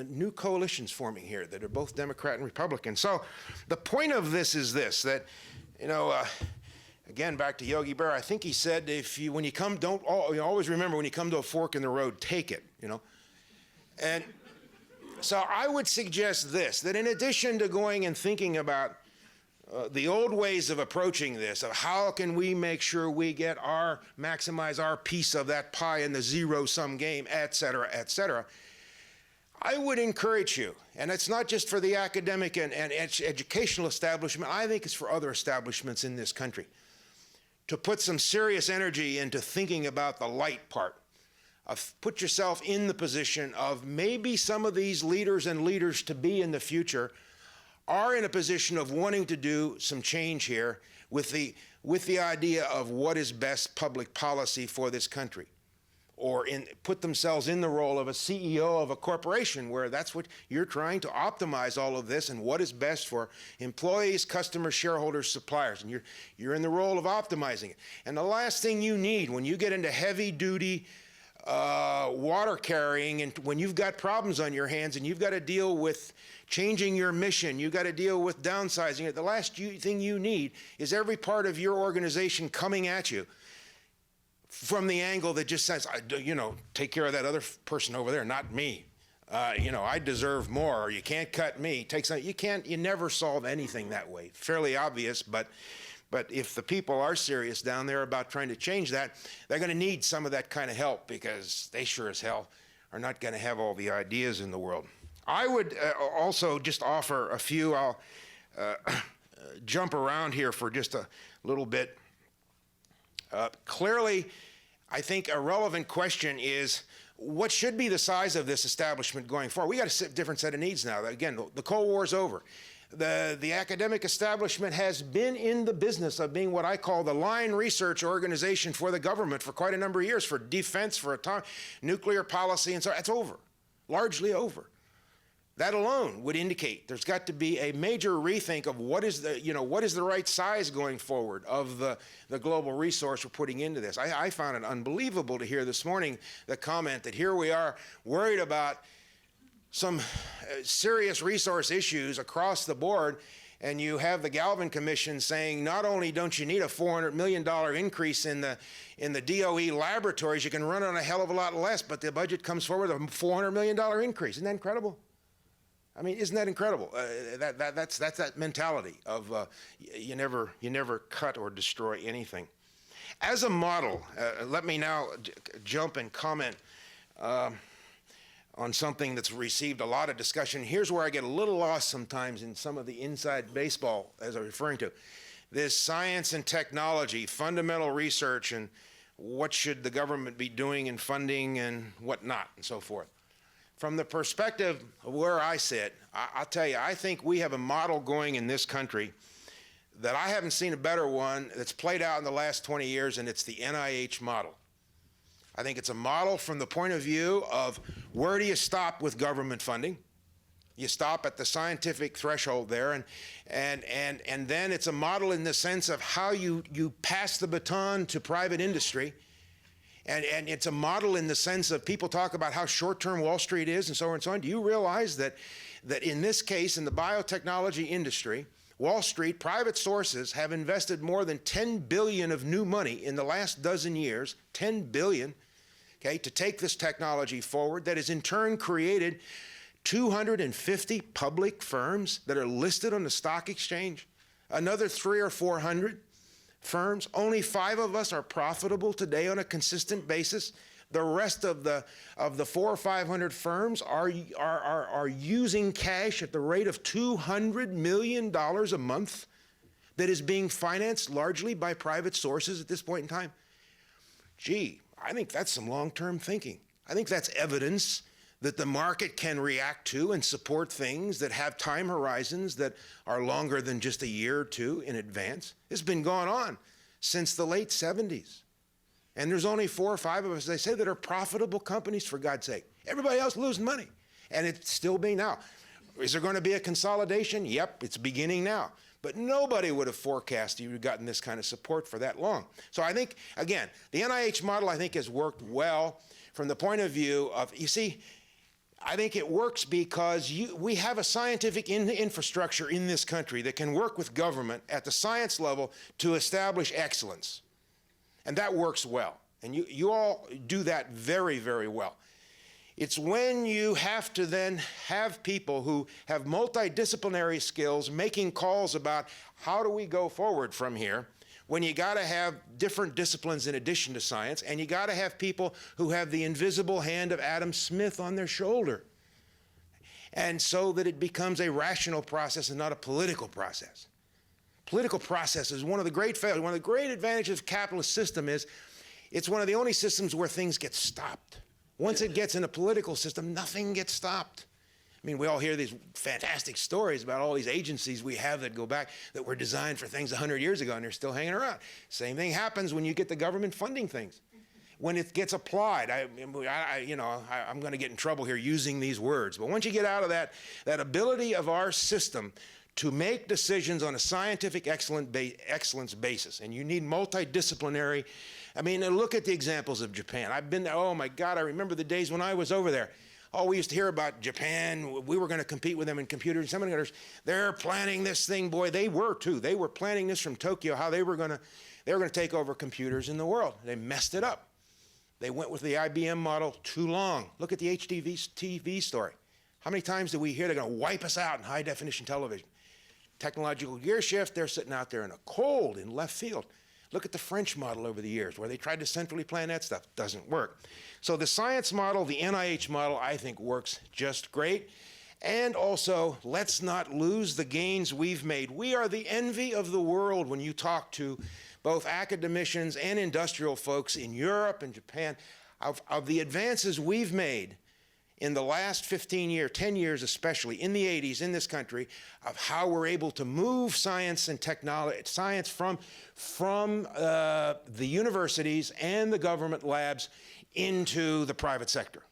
new coalitions forming here that are both Democrat and Republican. So the point of this is this, that, you know, again, back to Yogi Berra, I think he said, when you come, always remember, when you come to a fork in the road, take it, you know. And so I would suggest this, that in addition to going and thinking about the old ways of approaching this, of how can we make sure we get maximize our piece of that pie in the zero-sum game, et cetera, I would encourage you, and it's not just for the academic and educational establishment, I think it's for other establishments in this country, to put some serious energy into thinking about the light part. Put yourself in the position of maybe some of these leaders and leaders to be in the future are in a position of wanting to do some change here with the idea of what is best public policy for this country, or put themselves in the role of a CEO of a corporation where that's what you're trying to optimize all of this and what is best for employees, customers, shareholders, suppliers, and you're in the role of optimizing it. And the last thing you need when you get into heavy-duty water carrying, and when you've got problems on your hands and you've got to deal with changing your mission, you've got to deal with downsizing it, the last thing you need is every part of your organization coming at you from the angle that just says, you know, take care of that other person over there, not me. You know, I deserve more, or you can't cut me. You never solve anything that way. Fairly obvious, but if the people are serious down there about trying to change that, they're going to need some of that kind of help, because they sure as hell are not going to have all the ideas in the world. I would also just offer a few. I'll jump around here for just a little bit. Clearly, I think a relevant question is, what should be the size of this establishment going forward? We got a different set of needs now. Again, the Cold War's over. The academic establishment has been in the business of being what I call the line research organization for the government for quite a number of years, for defense, for nuclear policy, and so it's over, largely over. That alone would indicate there's got to be a major rethink of what is the right size going forward of the global resource we're putting into this. I found it unbelievable to hear this morning the comment that here we are worried about some serious resource issues across the board, and you have the Galvin Commission saying not only don't you need a $400 million increase in the DOE laboratories, you can run on a hell of a lot less, but the budget comes forward with a $400 million increase. Isn't that incredible? I mean, isn't that incredible? That's that mentality of you never cut or destroy anything. As a model, let me now jump and comment on something that's received a lot of discussion. Here's where I get a little lost sometimes in some of the inside baseball, as I'm referring to. This science and technology, fundamental research, and what should the government be doing in funding and what not, and so forth. From the perspective of where I sit, I'll tell you, I think we have a model going in this country that I haven't seen a better one that's played out in the last 20 years, and it's the NIH model. I think it's a model from the point of view of where do you stop with government funding? You stop at the scientific threshold there, and then it's a model in the sense of how you pass the baton to private industry. And it's a model in the sense of people talk about how short-term Wall Street is and so on and so on. Do you realize that in this case, in the biotechnology industry, Wall Street, private sources have invested more than $10 billion of new money in the last dozen years, $10 billion, okay, to take this technology forward, that has in turn created 250 public firms that are listed on the stock exchange, another 300 or 400 firms. Only 5 of us are profitable today on a consistent basis. The rest of the 400 or 500 firms are using cash at the rate of $200 million a month that is being financed largely by private sources at this point in time. Gee, I think that's some long-term thinking. I think that's evidence that the market can react to and support things that have time horizons that are longer than just a year or two in advance. It's been going on since the late 70s. And there's only 4 or 5 of us, as I say, that are profitable companies, for God's sake. Everybody else losing money. And it's still being now. Is there going to be a consolidation? Yep, it's beginning now. But nobody would have forecasted you'd gotten this kind of support for that long. So I think, again, the NIH model, I think, has worked well from the point of view of, you see, I think it works because we have a scientific infrastructure in this country that can work with government at the science level to establish excellence. And that works well. And you all do that very, very well. It's when you have to then have people who have multidisciplinary skills making calls about how do we go forward from here, when you got to have different disciplines in addition to science, and you got to have people who have the invisible hand of Adam Smith on their shoulder. And so that it becomes a rational process and not a political process. Political process is one of the great failures. One of the great advantages of the capitalist system is it's one of the only systems where things get stopped. Once it gets in a political system, nothing gets stopped. I mean, we all hear these fantastic stories about all these agencies we have that go back that were designed for things 100 years ago and they're still hanging around. Same thing happens when you get the government funding things. When it gets applied, I'm going to get in trouble here using these words, but once you get out of that ability of our system to make decisions on a scientific excellence basis, and you need multidisciplinary. I mean, look at the examples of Japan. I've been there. Oh my God, I remember the days when I was over there. Oh, we used to hear about Japan. We were going to compete with them in computers and semiconductors. They're planning this thing, boy. They were too. They were planning this from Tokyo, how they were going to take over computers in the world. They messed it up. They went with the IBM model too long. Look at the TV story. How many times do we hear they're going to wipe us out in high definition television? Technological gear shift, they're sitting out there in a cold in left field. Look at the French model over the years where they tried to centrally plan that stuff. Doesn't work. So the science model, the NIH model, I think works just great. And also, let's not lose the gains we've made. We are the envy of the world when you talk to both academicians and industrial folks in Europe and Japan of the advances we've made in the last 15 years, 10 years especially, in the 80s in this country, of how we're able to move science and technology, science from the universities and the government labs into the private sector.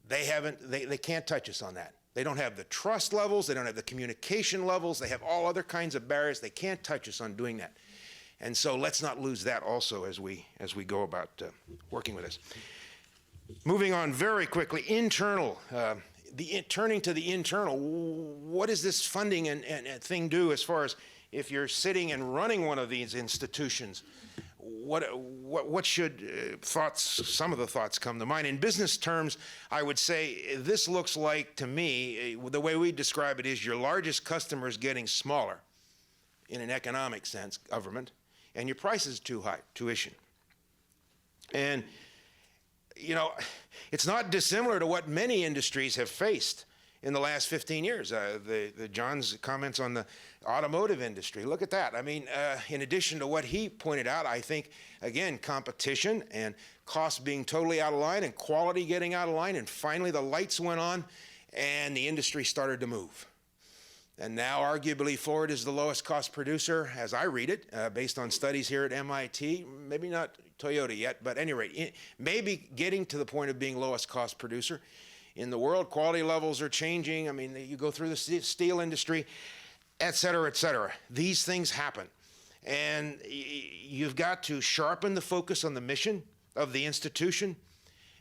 They can't touch us on that. They don't have the trust levels, they don't have the communication levels, they have all other kinds of barriers. They can't touch us on doing that. And so let's not lose that also as we go about working with this. Moving on very quickly, internal, turning to the internal, what does this funding and thing do as far as if you're sitting and running one of these institutions? What should some of the thoughts come to mind? In business terms, I would say this looks like, to me, the way we describe it is your largest customer is getting smaller in an economic sense, government, and your price is too high, tuition. And you know, it's not dissimilar to what many industries have faced in the last 15 years. John's comments on the automotive industry, look at that. I mean, in addition to what he pointed out, I think, again, competition and costs being totally out of line and quality getting out of line, and finally the lights went on and the industry started to move. And now, arguably, Ford is the lowest cost producer, as I read it, based on studies here at MIT. Maybe not Toyota yet, but at any rate, maybe getting to the point of being lowest cost producer. In the world, quality levels are changing. I mean, you go through the steel industry, et cetera, et cetera. These things happen. And you've got to sharpen the focus on the mission of the institution.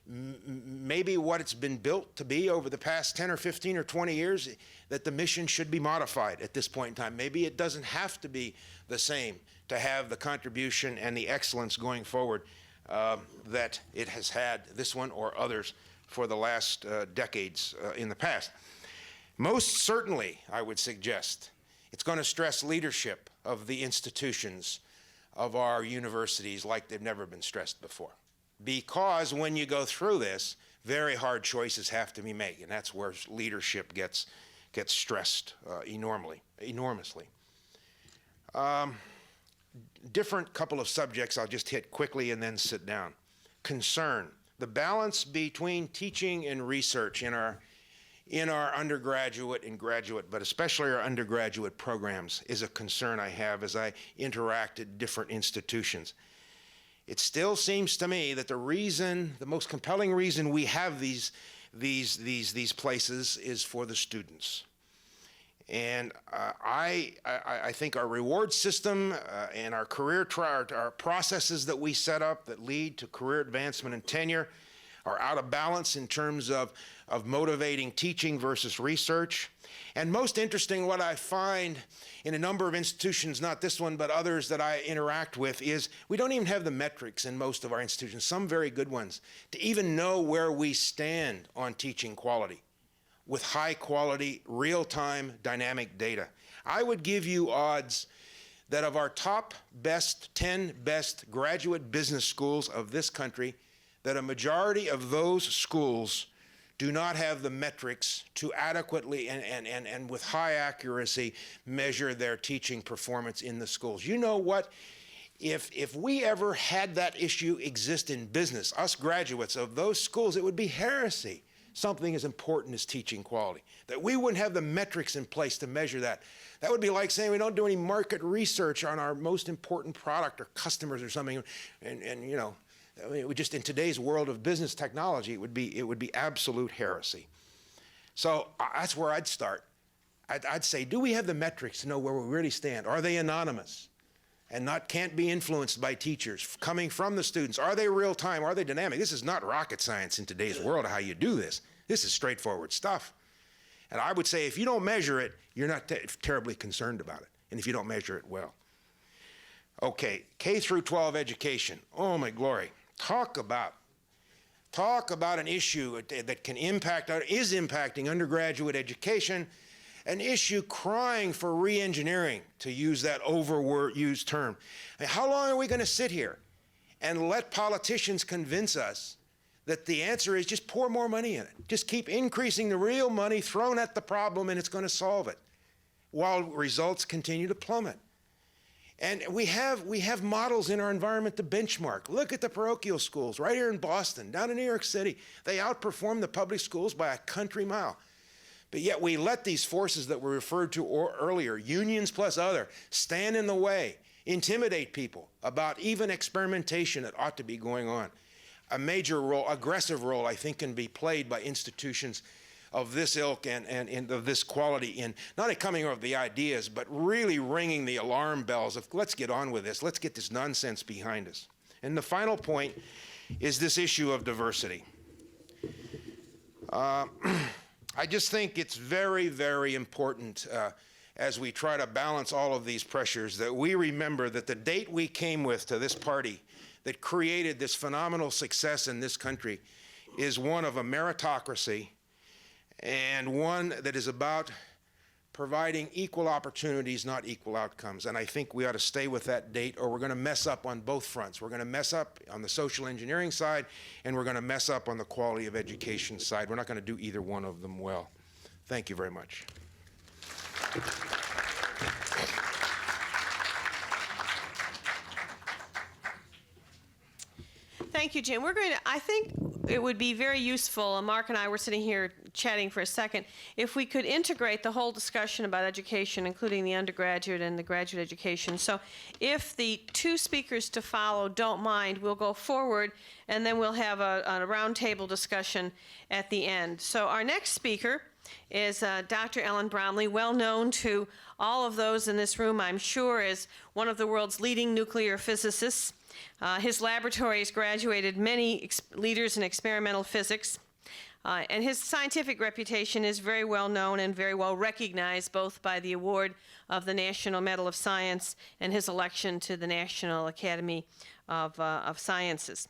Maybe what it's been built to be over the past 10 or 15 or 20 years, that the mission should be modified at this point in time. Maybe it doesn't have to be the same to have the contribution and the excellence going forward that it has had, this one or others, for the last decades in the past. Most certainly, I would suggest, it's going to stress leadership of the institutions of our universities like they've never been stressed before. Because when you go through this, very hard choices have to be made, and that's where leadership gets stressed enormously. Different couple of subjects I'll just hit quickly and then sit down. Concern. The balance between teaching and research in our undergraduate and graduate, but especially our undergraduate programs, is a concern I have as I interact at different institutions. It still seems to me that the most compelling reason we have these places is for the students. And I think our reward system and our our processes that we set up that lead to career advancement and tenure are out of balance in terms of motivating teaching versus research. And most interesting, what I find in a number of institutions, not this one, but others that I interact with, is we don't even have the metrics in most of our institutions, some very good ones, to even know where we stand on teaching quality with high quality, real-time, dynamic data. I would give you odds that of our top 10 best graduate business schools of this country, that a majority of those schools do not have the metrics to adequately and with high accuracy measure their teaching performance in the schools. You know what? If we ever had that issue exist in business, us graduates of those schools, it would be heresy. Something as important as teaching quality, that we wouldn't have the metrics in place to measure that. That would be like saying we don't do any market research on our most important product or customers or something. And you know, I mean, it would just, in today's world of business technology, it would be absolute heresy. So that's where I'd start. I'd say, do we have the metrics to know where we really stand? Are they anonymous and can't be influenced by teachers coming from the students? Are they real time? Are they dynamic? This is not rocket science in today's world of how you do this. This is straightforward stuff. And I would say if you don't measure it, you're not terribly concerned about it, and if you don't measure it well. Okay, K through 12 education. Oh my glory. Talk about an issue that can impact, is impacting undergraduate education, an issue crying for re-engineering, to use that overused term. I mean, how long are we going to sit here and let politicians convince us that the answer is just pour more money in it? Just keep increasing the real money thrown at the problem and it's going to solve it, while results continue to plummet. And we have models in our environment to benchmark. Look at the parochial schools right here in Boston, down in New York City. They outperform the public schools by a country mile. But yet we let these forces that were referred to earlier, unions plus other, stand in the way, intimidate people about even experimentation that ought to be going on. A major role, aggressive role, I think, can be played by institutions of this ilk and of this quality in not only coming up with the ideas, but really ringing the alarm bells of let's get on with this, let's get this nonsense behind us. And the final point is this issue of diversity. I just think it's very, very important as we try to balance all of these pressures that we remember that the date we came with to this party that created this phenomenal success in this country is one of a meritocracy and one that is about providing equal opportunities, not equal outcomes. And I think we ought to stay with that date, or we're going to mess up on both fronts. We're going to mess up on the social engineering side, and we're going to mess up on the quality of education side. We're not going to do either one of them well. Thank you very much. Thank you, Jim. I think it would be very useful, Mark and I were sitting here chatting for a second, if we could integrate the whole discussion about education, including the undergraduate and the graduate education. So if the two speakers to follow don't mind, we'll go forward and then we'll have a roundtable discussion at the end. So our next speaker is Dr. Ellen Brownlee, well known to all of those in this room, I'm sure, as one of the world's leading nuclear physicists. His laboratory has graduated many leaders in experimental physics, and his scientific reputation is very well known and very well recognized, both by the award of the National Medal of Science and his election to the National Academy of Sciences.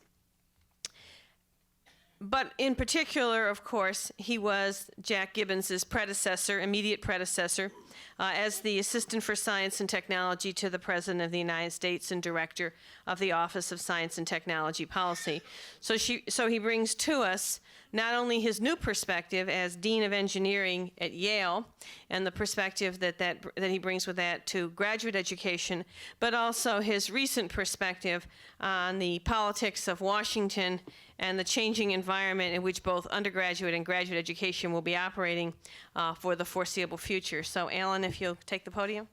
But in particular, of course, he was Jack Gibbons's predecessor, immediate predecessor, as the Assistant for Science and Technology to the President of the United States and Director of the Office of Science and Technology Policy. So he brings to us not only his new perspective as Dean of Engineering at Yale and the perspective that he brings with that to graduate education, but also his recent perspective on the politics of Washington and the changing environment in which both undergraduate and graduate education will be operating for the foreseeable future. So, Alan, if you'll take the podium.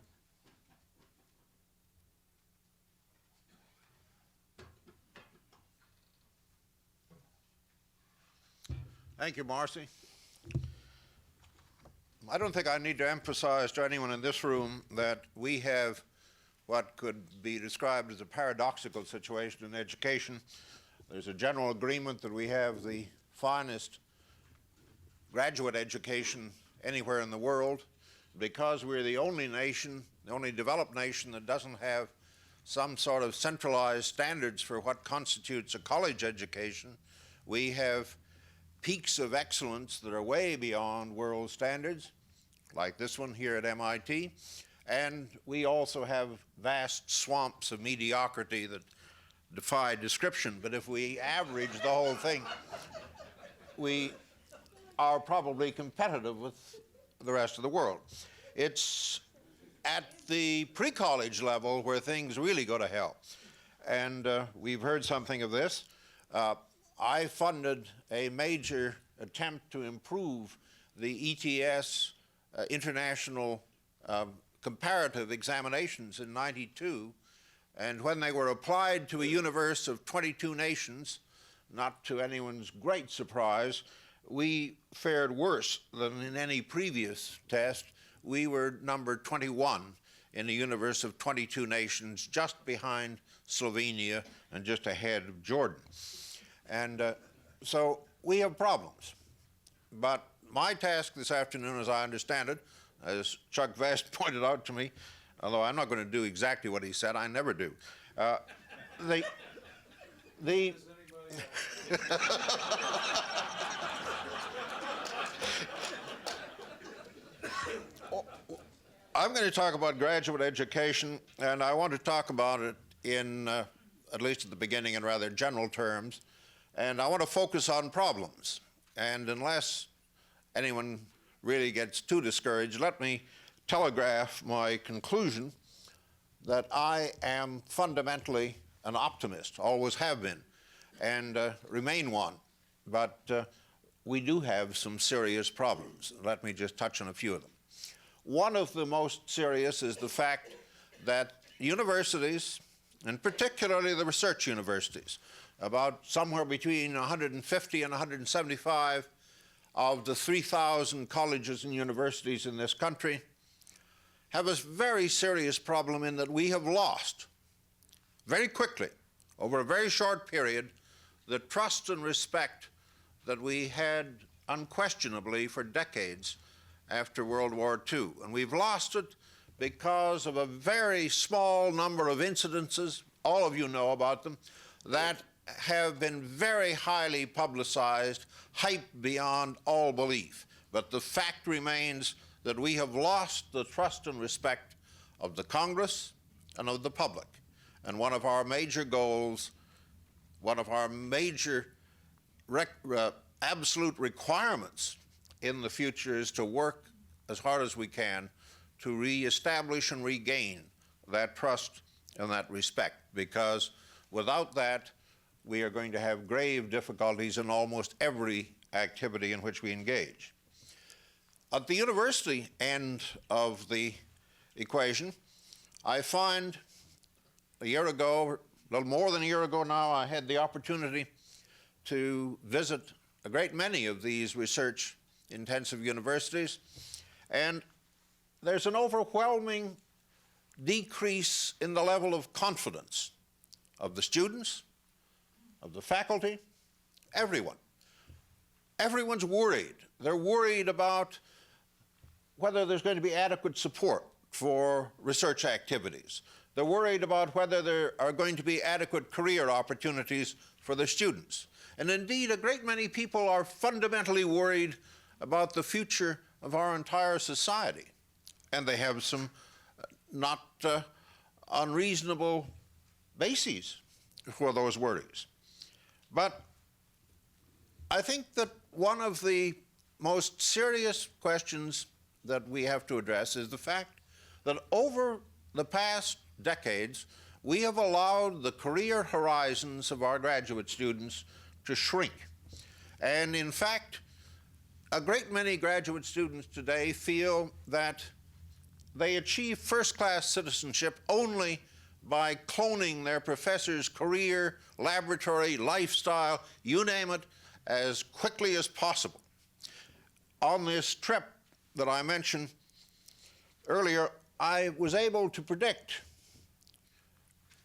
Thank you, Marcy. I don't think I need to emphasize to anyone in this room that we have what could be described as a paradoxical situation in education. There's a general agreement that we have the finest graduate education anywhere in the world. Because we're the only nation, the only developed nation that doesn't have some sort of centralized standards for what constitutes a college education, we have peaks of excellence that are way beyond world standards, like this one here at MIT, and we also have vast swamps of mediocrity that defy description. But if we average the whole thing, we are probably competitive with the rest of the world. It's at the pre-college level where things really go to hell. And we've heard something of this. I funded a major attempt to improve the ETS international comparative examinations in '92, and when they were applied to a universe of 22 nations, not to anyone's great surprise, we fared worse than in any previous test. We were number 21 in a universe of 22 nations, just behind Slovenia and just ahead of Jordan. And so we have problems. But my task this afternoon, as I understand it, as Chuck Vest pointed out to me, although I'm not going to do exactly what he said, I never do. I'm going to talk about graduate education, and I want to talk about it in, at least at the beginning, in rather general terms. And I want to focus on problems. And unless anyone really gets too discouraged, let me telegraph my conclusion that I am fundamentally an optimist, always have been, and remain one. But we do have some serious problems. Let me just touch on a few of them. One of the most serious is the fact that universities, and particularly the research universities, about somewhere between 150 and 175 of the 3,000 colleges and universities in this country, have a very serious problem in that we have lost very quickly, over a very short period, the trust and respect that we had unquestionably for decades after World War II. And we've lost it because of a very small number of incidences, all of you know about them, that have been very highly publicized, hyped beyond all belief. But the fact remains that we have lost the trust and respect of the Congress and of the public. And one of our major goals, one of our major absolute requirements in the future is to work as hard as we can to reestablish and regain that trust and that respect, because without that, we are going to have grave difficulties in almost every activity in which we engage. At the university end of the equation, I find a year ago, a little more than a year ago now, I had the opportunity to visit a great many of these research-intensive universities, and there's an overwhelming decrease in the level of confidence of the students, of the faculty, everyone. Everyone's worried. They're worried about whether there's going to be adequate support for research activities. They're worried about whether there are going to be adequate career opportunities for the students. And indeed, a great many people are fundamentally worried about the future of our entire society. And they have some not unreasonable bases for those worries. But I think that one of the most serious questions that we have to address is the fact that over the past decades, we have allowed the career horizons of our graduate students to shrink. And in fact, a great many graduate students today feel that they achieve first-class citizenship only by cloning their professor's career, laboratory, lifestyle, you name it, as quickly as possible. On this trip that I mentioned earlier, I was able to predict,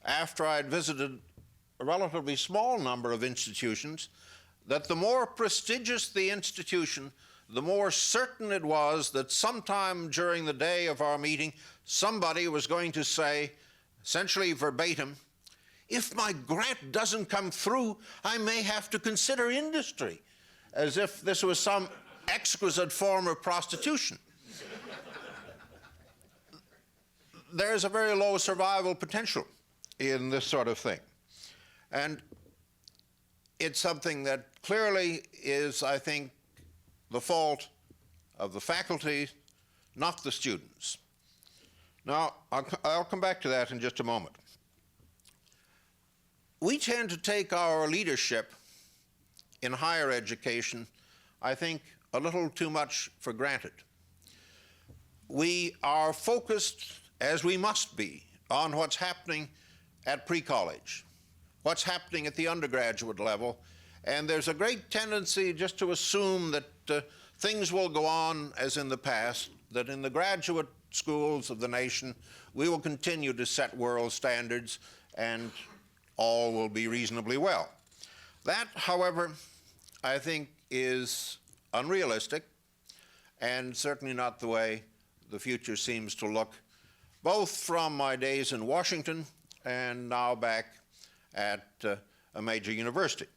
after I'd visited a relatively small number of institutions, that the more prestigious the institution, the more certain it was that sometime during the day of our meeting, somebody was going to say, essentially verbatim, if my grant doesn't come through, I may have to consider industry, as if this was some exquisite form of prostitution. There's a very low survival potential in this sort of thing. And it's something that clearly is, I think, the fault of the faculty, not the students. Now, I'll come back to that in just a moment. We tend to take our leadership in higher education, I think, a little too much for granted. We are focused, as we must be, on what's happening at pre-college, what's happening at the undergraduate level, and there's a great tendency just to assume that things will go on as in the past, that in the graduate schools of the nation, we will continue to set world standards and all will be reasonably well. That, however, I think is unrealistic and certainly not the way the future seems to look, both from my days in Washington and now back at a major university.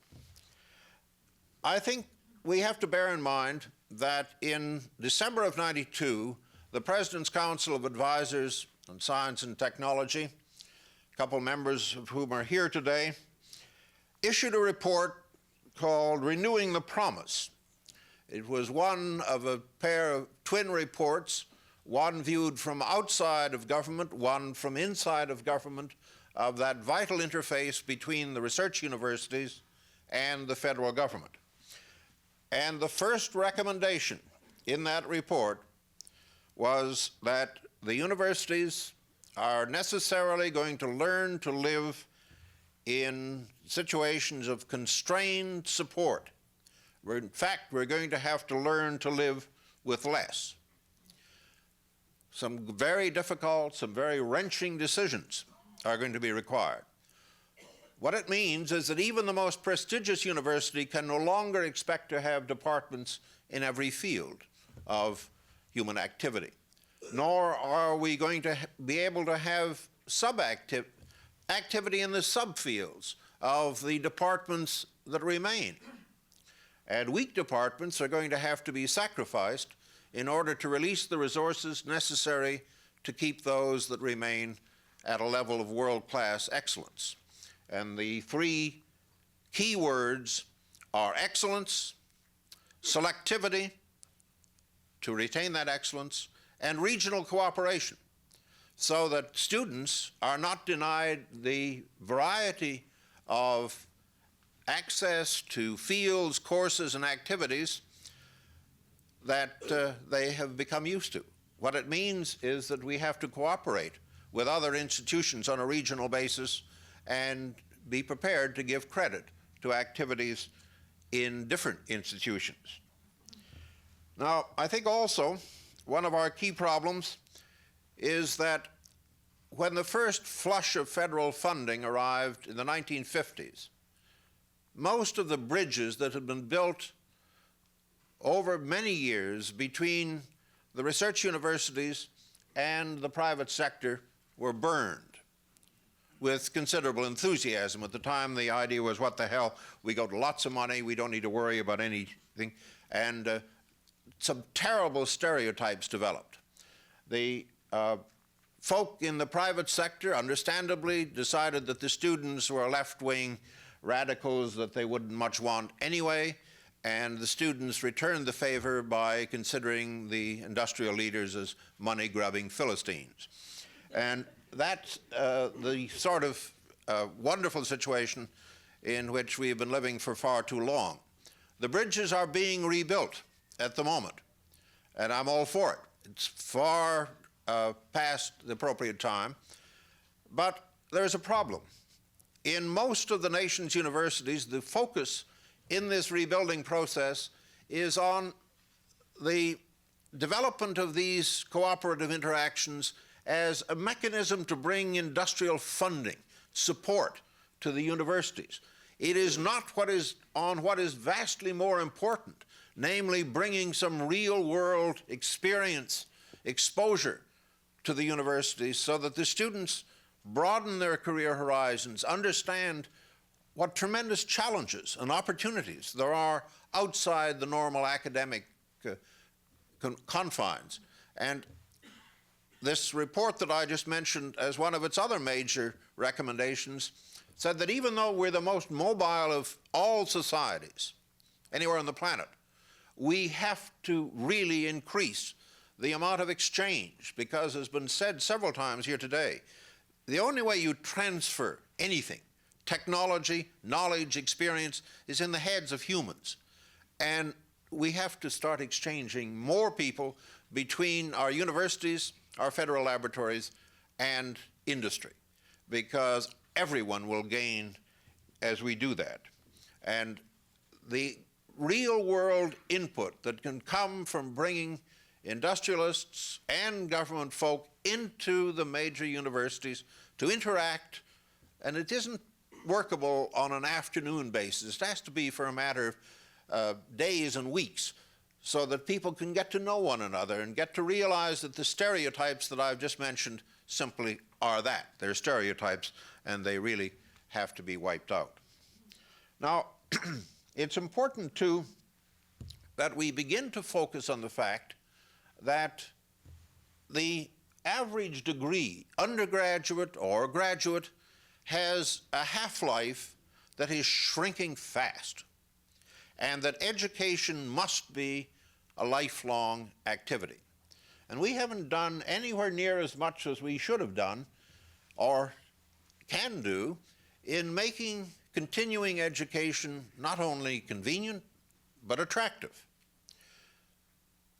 I think we have to bear in mind that in December of '92, the President's Council of Advisors on Science and Technology, a couple members of whom are here today, issued a report called Renewing the Promise. It was one of a pair of twin reports, one viewed from outside of government, one from inside of government, of that vital interface between the research universities and the federal government. And the first recommendation in that report was that the universities are necessarily going to learn to live in situations of constrained support. In fact, we're going to have to learn to live with less. Some very difficult, some very wrenching decisions are going to be required. What it means is that even the most prestigious university can no longer expect to have departments in every field of human activity, nor are we going to be able to have activity in the subfields of the departments that remain. And weak departments are going to have to be sacrificed in order to release the resources necessary to keep those that remain at a level of world-class excellence. And the three key words are excellence, selectivity, to retain that excellence, and regional cooperation, so that students are not denied the variety of access to fields, courses, and activities that they have become used to. What it means is that we have to cooperate with other institutions on a regional basis and be prepared to give credit to activities in different institutions. Now, I think also one of our key problems is that when the first flush of federal funding arrived in the 1950s, most of the bridges that had been built over many years between the research universities and the private sector were burned. with considerable enthusiasm. At the time, the idea was, what the hell, we got lots of money, we don't need to worry about anything, and some terrible stereotypes developed. The folk in the private sector understandably decided that the students were left-wing radicals that they wouldn't much want anyway, and the students returned the favor by considering the industrial leaders as money-grubbing Philistines. And that's the sort of wonderful situation in which we've been living for far too long. The bridges are being rebuilt at the moment, and I'm all for it. It's far past the appropriate time, but there's a problem. In most of the nation's universities, the focus in this rebuilding process is on the development of these cooperative interactions as a mechanism to bring industrial funding, support to the universities. It is not what is vastly more important, namely bringing some real-world experience, exposure to the universities so that the students broaden their career horizons, understand what tremendous challenges and opportunities there are outside the normal academic confines. And this report that I just mentioned as one of its other major recommendations said that even though we're the most mobile of all societies anywhere on the planet, we have to really increase the amount of exchange, because, as has been said several times here today, the only way you transfer anything, technology, knowledge, experience, is in the heads of humans. And we have to start exchanging more people between our universities, our federal laboratories, and industry, because everyone will gain as we do that. And the real-world input that can come from bringing industrialists and government folk into the major universities to interact, and it isn't workable on an afternoon basis. It has to be for a matter of days and weeks, so that people can get to know one another and get to realize that the stereotypes that I've just mentioned simply are that. They're stereotypes, and they really have to be wiped out. Now, it's important, too, that we begin to focus on the fact that the average degree, undergraduate or graduate, has a half-life that is shrinking fast, and that education must be a lifelong activity. And we haven't done anywhere near as much as we should have done or can do in making continuing education not only convenient, but attractive.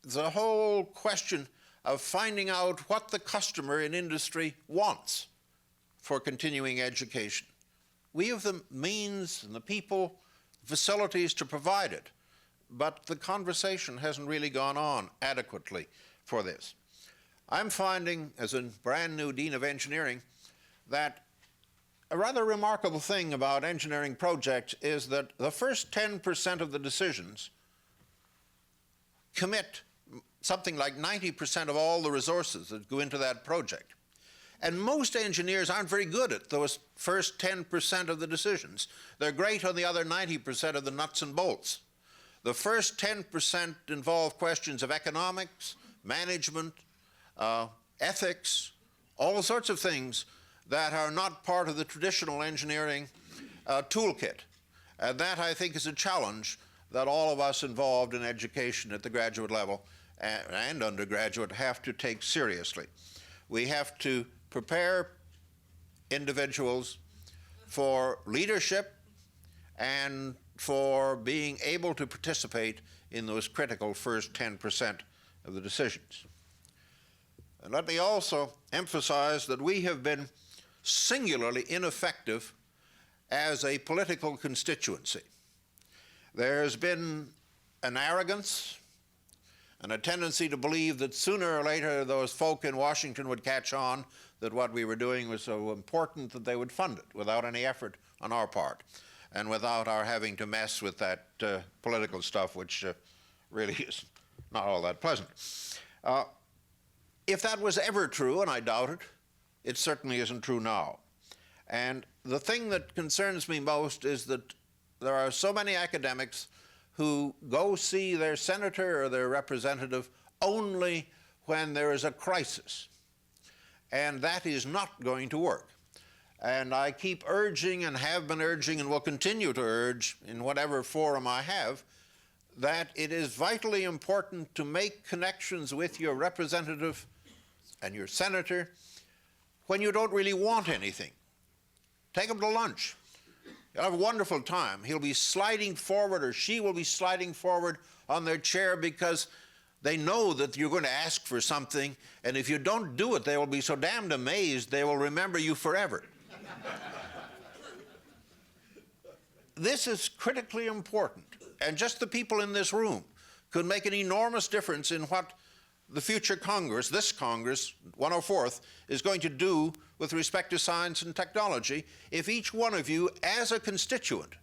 The whole question of finding out what the customer in industry wants for continuing education. We have the means and the people, facilities to provide it, but the conversation hasn't really gone on adequately for this. I'm finding, as a brand new Dean of Engineering, that a rather remarkable thing about engineering projects is that the first 10% of the decisions commit something like 90% of all the resources that go into that project. And most engineers aren't very good at those first 10% of the decisions. They're great on the other 90% of the nuts and bolts. The first 10% involve questions of economics, management, ethics, all sorts of things that are not part of the traditional engineering toolkit. And that, I think, is a challenge that all of us involved in education at the graduate level and undergraduate have to take seriously. We have to prepare individuals for leadership and for being able to participate in those critical first 10% of the decisions. And let me also emphasize that we have been singularly ineffective as a political constituency. There's been an arrogance and a tendency to believe that sooner or later those folk in Washington would catch on that what we were doing was so important that they would fund it without any effort on our part and without our having to mess with that political stuff, which really is not all that pleasant. If that was ever true, and I doubt it, it certainly isn't true now. And the thing that concerns me most is that there are so many academics who go see their senator or their representative only when there is a crisis. And that is not going to work. And I keep urging and have been urging and will continue to urge in whatever forum I have that it is vitally important to make connections with your representative and your senator when you don't really want anything. Take them to lunch. You'll have a wonderful time. He'll be sliding forward, or she will be sliding forward on their chair because they know that you're going to ask for something, and if you don't do it, they will be so damned amazed they will remember you forever. This is critically important, and just the people in this room could make an enormous difference in what the future Congress, this Congress, 104th, is going to do with respect to science and technology if each one of you, as a constituent,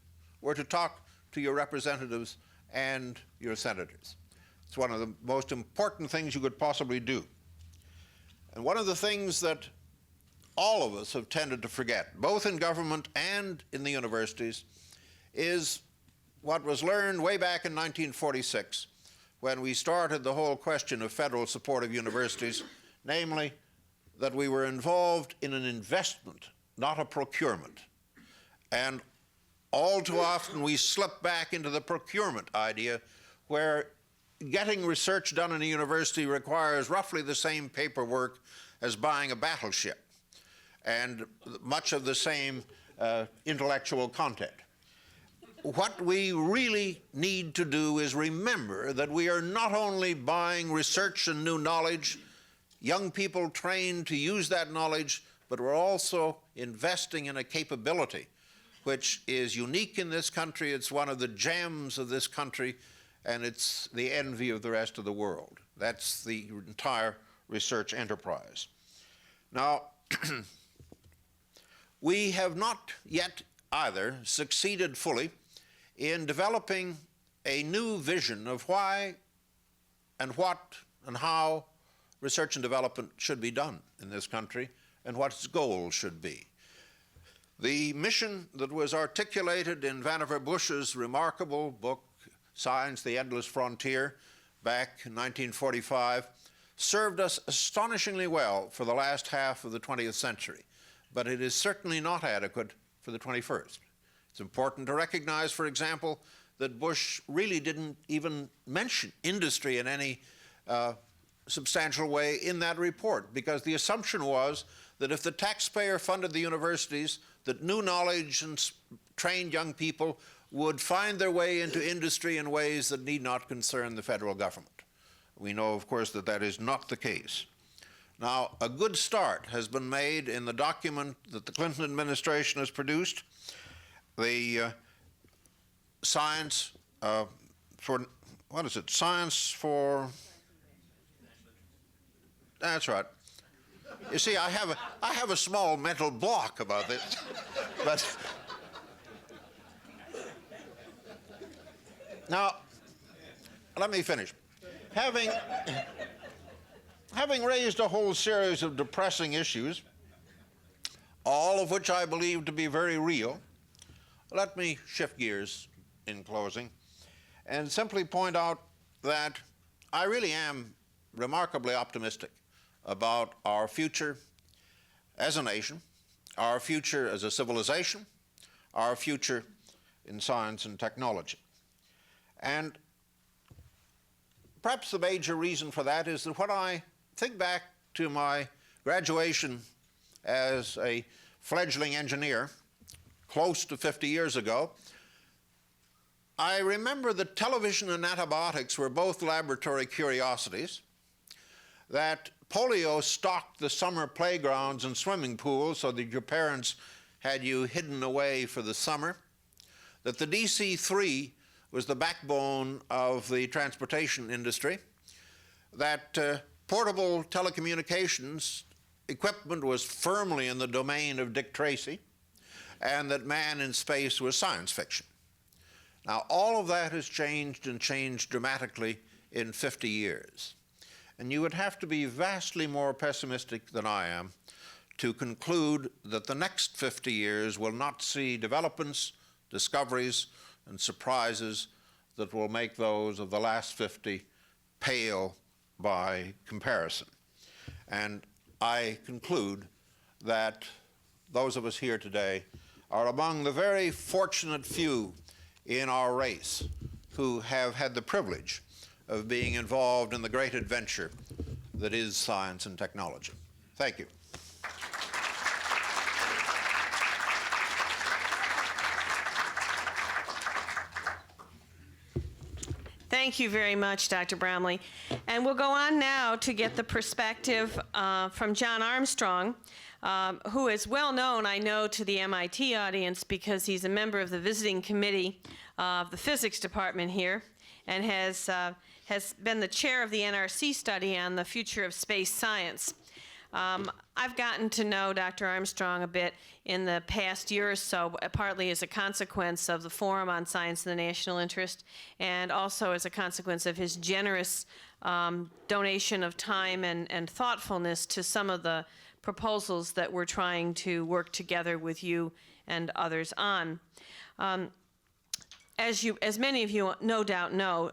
were to talk to your representatives and your senators. It's one of the most important things you could possibly do. And one of the things that all of us have tended to forget, both in government and in the universities, is what was learned way back in 1946 when we started the whole question of federal support of universities, namely that we were involved in an investment, not a procurement. And all too often we slip back into the procurement idea where getting research done in a university requires roughly the same paperwork as buying a battleship and much of the same intellectual content. What we really need to do is remember that we are not only buying research and new knowledge, young people trained to use that knowledge, but we're also investing in a capability which is unique in this country. It's one of the gems of this country, and it's the envy of the rest of the world. That's the entire research enterprise. Now, we have not yet either succeeded fully in developing a new vision of why and what and how research and development should be done in this country and what its goals should be. The mission that was articulated in Vannevar Bush's remarkable book, Science, the Endless Frontier, back in 1945, served us astonishingly well for the last half of the 20th century, but it is certainly not adequate for the 21st. It's important to recognize, for example, that Bush really didn't even mention industry in any substantial way in that report, because the assumption was that if the taxpayer funded the universities, that new knowledge and trained young people would find their way into industry in ways that need not concern the federal government. We know, of course, that that is not the case. Now, a good start has been made in the document that the Clinton administration has produced, the Science for, what is it? Science for, that's right. You see, I have a small mental block about this, but now, let me finish. Having raised a whole series of depressing issues, all of which I believe to be very real, let me shift gears in closing and simply point out that I really am remarkably optimistic about our future as a nation, our future as a civilization, our future in science and technology. And perhaps the major reason for that is that when I think back to my graduation as a fledgling engineer close to 50 years ago, I remember that television and antibiotics were both laboratory curiosities, that polio stocked the summer playgrounds and swimming pools so that your parents had you hidden away for the summer, that the DC-3 was the backbone of the transportation industry, that portable telecommunications equipment was firmly in the domain of Dick Tracy, and that man in space was science fiction. Now, all of that has changed and changed dramatically in 50 years. And you would have to be vastly more pessimistic than I am to conclude that the next 50 years will not see developments, discoveries, and surprises that will make those of the last 50 pale by comparison. And I conclude that those of us here today are among the very fortunate few in our race who have had the privilege of being involved in the great adventure that is science and technology. Thank you. Thank you very much, Dr. Bromley. And we'll go on now to get the perspective from John Armstrong, who is well known, I know, to the MIT audience because he's a member of the visiting committee of the physics department here and has been the chair of the NRC study on the future of space science. I've gotten to know Dr. Armstrong a bit in the past year or so, partly as a consequence of the Forum on Science and the National Interest, and also as a consequence of his generous donation of time and thoughtfulness to some of the proposals that we're trying to work together with you and others on. As many of you no doubt know,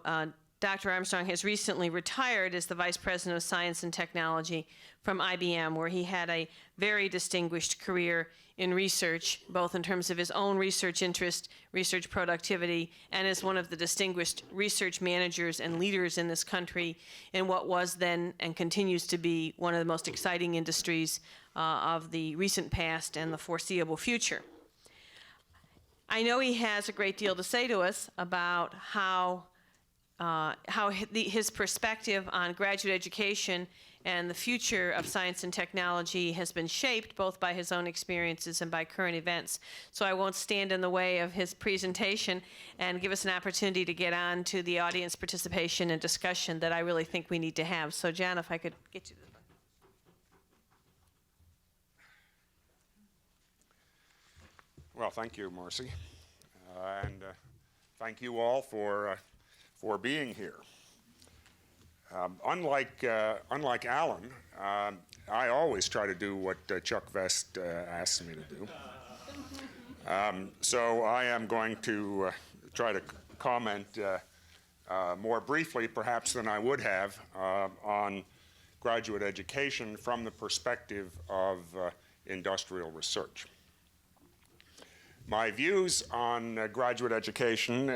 Dr. Armstrong has recently retired as the Vice President of Science and Technology from IBM, where he had a very distinguished career in research, both in terms of his own research interest, research productivity, and as one of the distinguished research managers and leaders in this country in what was then and continues to be one of the most exciting industries of the recent past and the foreseeable future. I know he has a great deal to say to us about how his perspective on graduate education and the future of science and technology has been shaped both by his own experiences and by current events. So I won't stand in the way of his presentation and give us an opportunity to get on to the audience participation and discussion that I really think we need to have. So John, if I could get you to the front. Well, thank you, Marcy, and thank you all for being here. Unlike Alan, I always try to do what Chuck Vest asks me to do. So I am going to try to comment more briefly, perhaps, than I would have on graduate education from the perspective of industrial research. My views on graduate education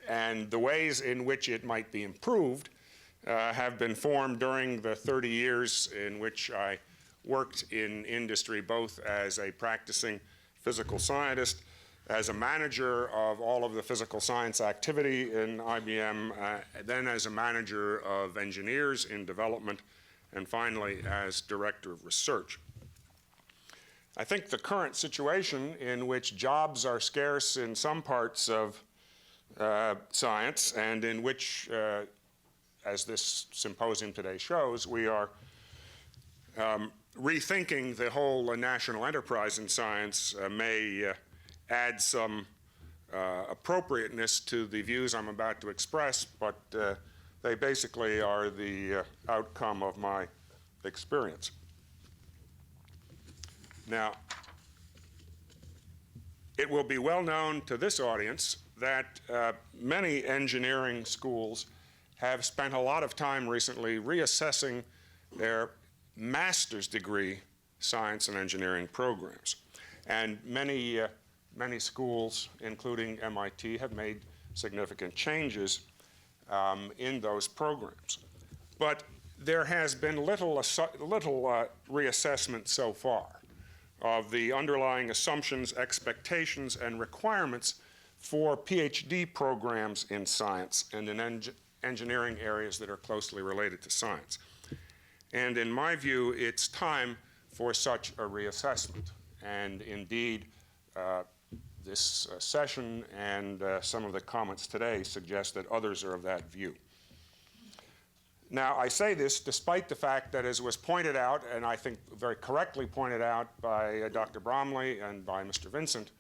and the ways in which it might be improved have been formed during the 30 years in which I worked in industry, both as a practicing physical scientist, as a manager of all of the physical science activity in IBM, then as a manager of engineers in development, and finally as director of research. I think the current situation in which jobs are scarce in some parts of science and in which, as this symposium today shows, we are rethinking the whole national enterprise in science may add some appropriateness to the views I'm about to express, but they basically are the outcome of my experience. Now, it will be well known to this audience that many engineering schools have spent a lot of time recently reassessing their master's degree science and engineering programs. And many schools, including MIT, have made significant changes in those programs. But there has been little reassessment so far of the underlying assumptions, expectations, and requirements for PhD programs in science and in engineering areas that are closely related to science. And in my view, it's time for such a reassessment. And indeed, this session and some of the comments today suggest that others are of that view. Now, I say this despite the fact that, as was pointed out, and I think very correctly pointed out by Dr. Bromley and by Mr. Vincent,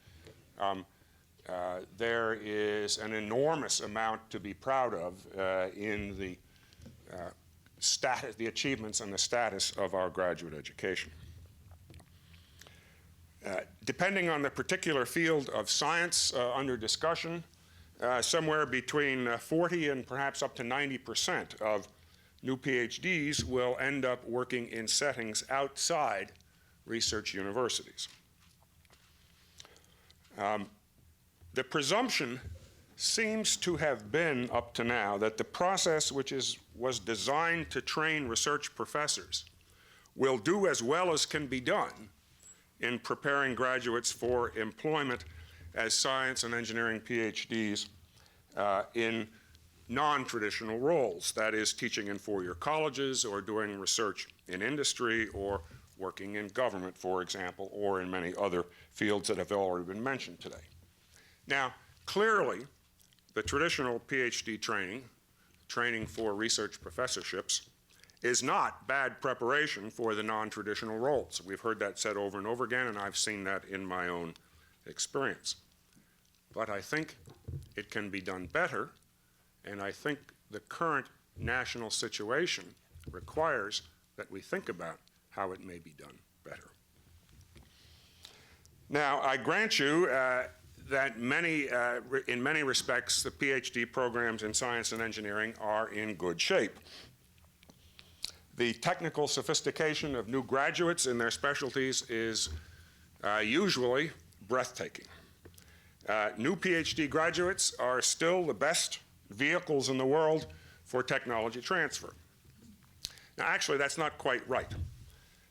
there is an enormous amount to be proud of in the achievements and the status of our graduate education. Depending on the particular field of science under discussion, somewhere between 40 and perhaps up to 90% of new PhDs will end up working in settings outside research universities. The presumption seems to have been up to now that the process which was designed to train research professors will do as well as can be done in preparing graduates for employment as science and engineering PhDs in non-traditional roles, that is, teaching in four-year colleges or doing research in industry or working in government, for example, or in many other fields that have already been mentioned today. Now, clearly, the traditional PhD training for research professorships, is not bad preparation for the non-traditional roles. We've heard that said over and over again, and I've seen that in my own experience. But I think it can be done better, and I think the current national situation requires that we think about how it may be done better. Now, I grant you that in many respects, the PhD programs in science and engineering are in good shape. The technical sophistication of new graduates in their specialties is usually breathtaking. New PhD graduates are still the best vehicles in the world for technology transfer. Now, actually, that's not quite right.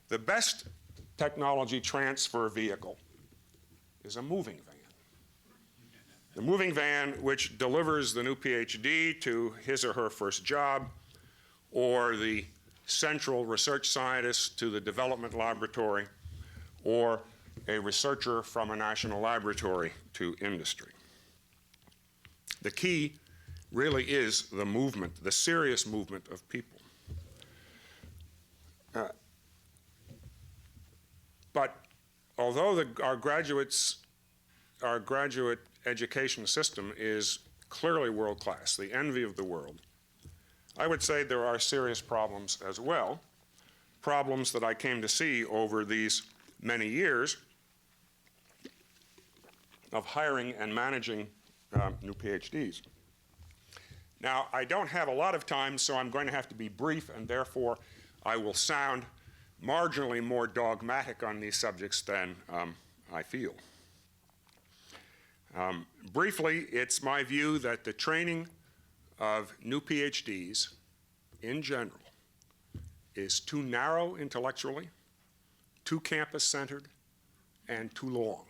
The best technology transfer vehicle is a moving van. The moving van which delivers the new PhD to his or her first job, or the central research scientist to the development laboratory, or a researcher from a national laboratory to industry. The key really is the movement, the serious movement of people. But although our graduate education system is clearly world-class, the envy of the world, I would say there are serious problems as well, problems that I came to see over these many years of hiring and managing new PhDs. Now, I don't have a lot of time, so I'm going to have to be brief, and therefore I will sound marginally more dogmatic on these subjects than I feel. Briefly, it's my view that the training of new PhDs in general is too narrow intellectually, too campus-centered, and too long.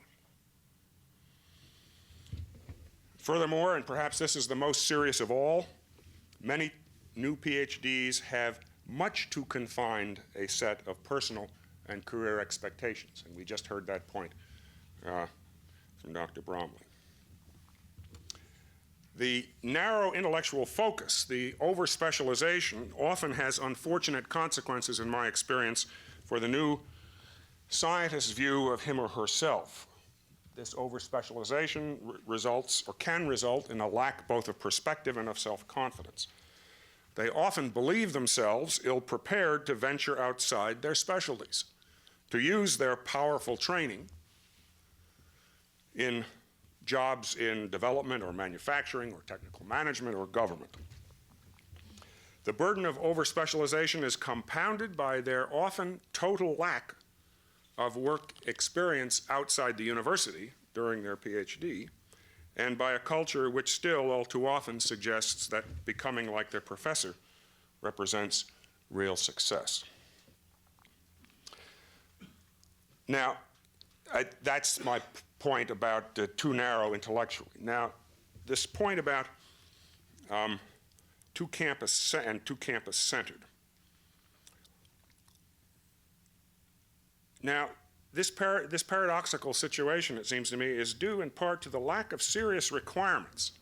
Furthermore, and perhaps this is the most serious of all, many new PhDs have much too confined a set of personal and career expectations, and we just heard that point from Dr. Bromley. The narrow intellectual focus, the over-specialization, often has unfortunate consequences, in my experience, for the new scientist's view of him or herself. This over-specialization results, or can result, in a lack both of perspective and of self-confidence. They often believe themselves ill-prepared to venture outside their specialties, to use their powerful training in jobs in development or manufacturing or technical management or government. The burden of over-specialization is compounded by their often total lack of work experience outside the university during their PhD, and by a culture which still all too often suggests that becoming like their professor represents real success. Now, that's my point about too narrow intellectually. Now, this point about too campus-centered. Now, this paradoxical situation, it seems to me, is due in part to the lack of serious requirements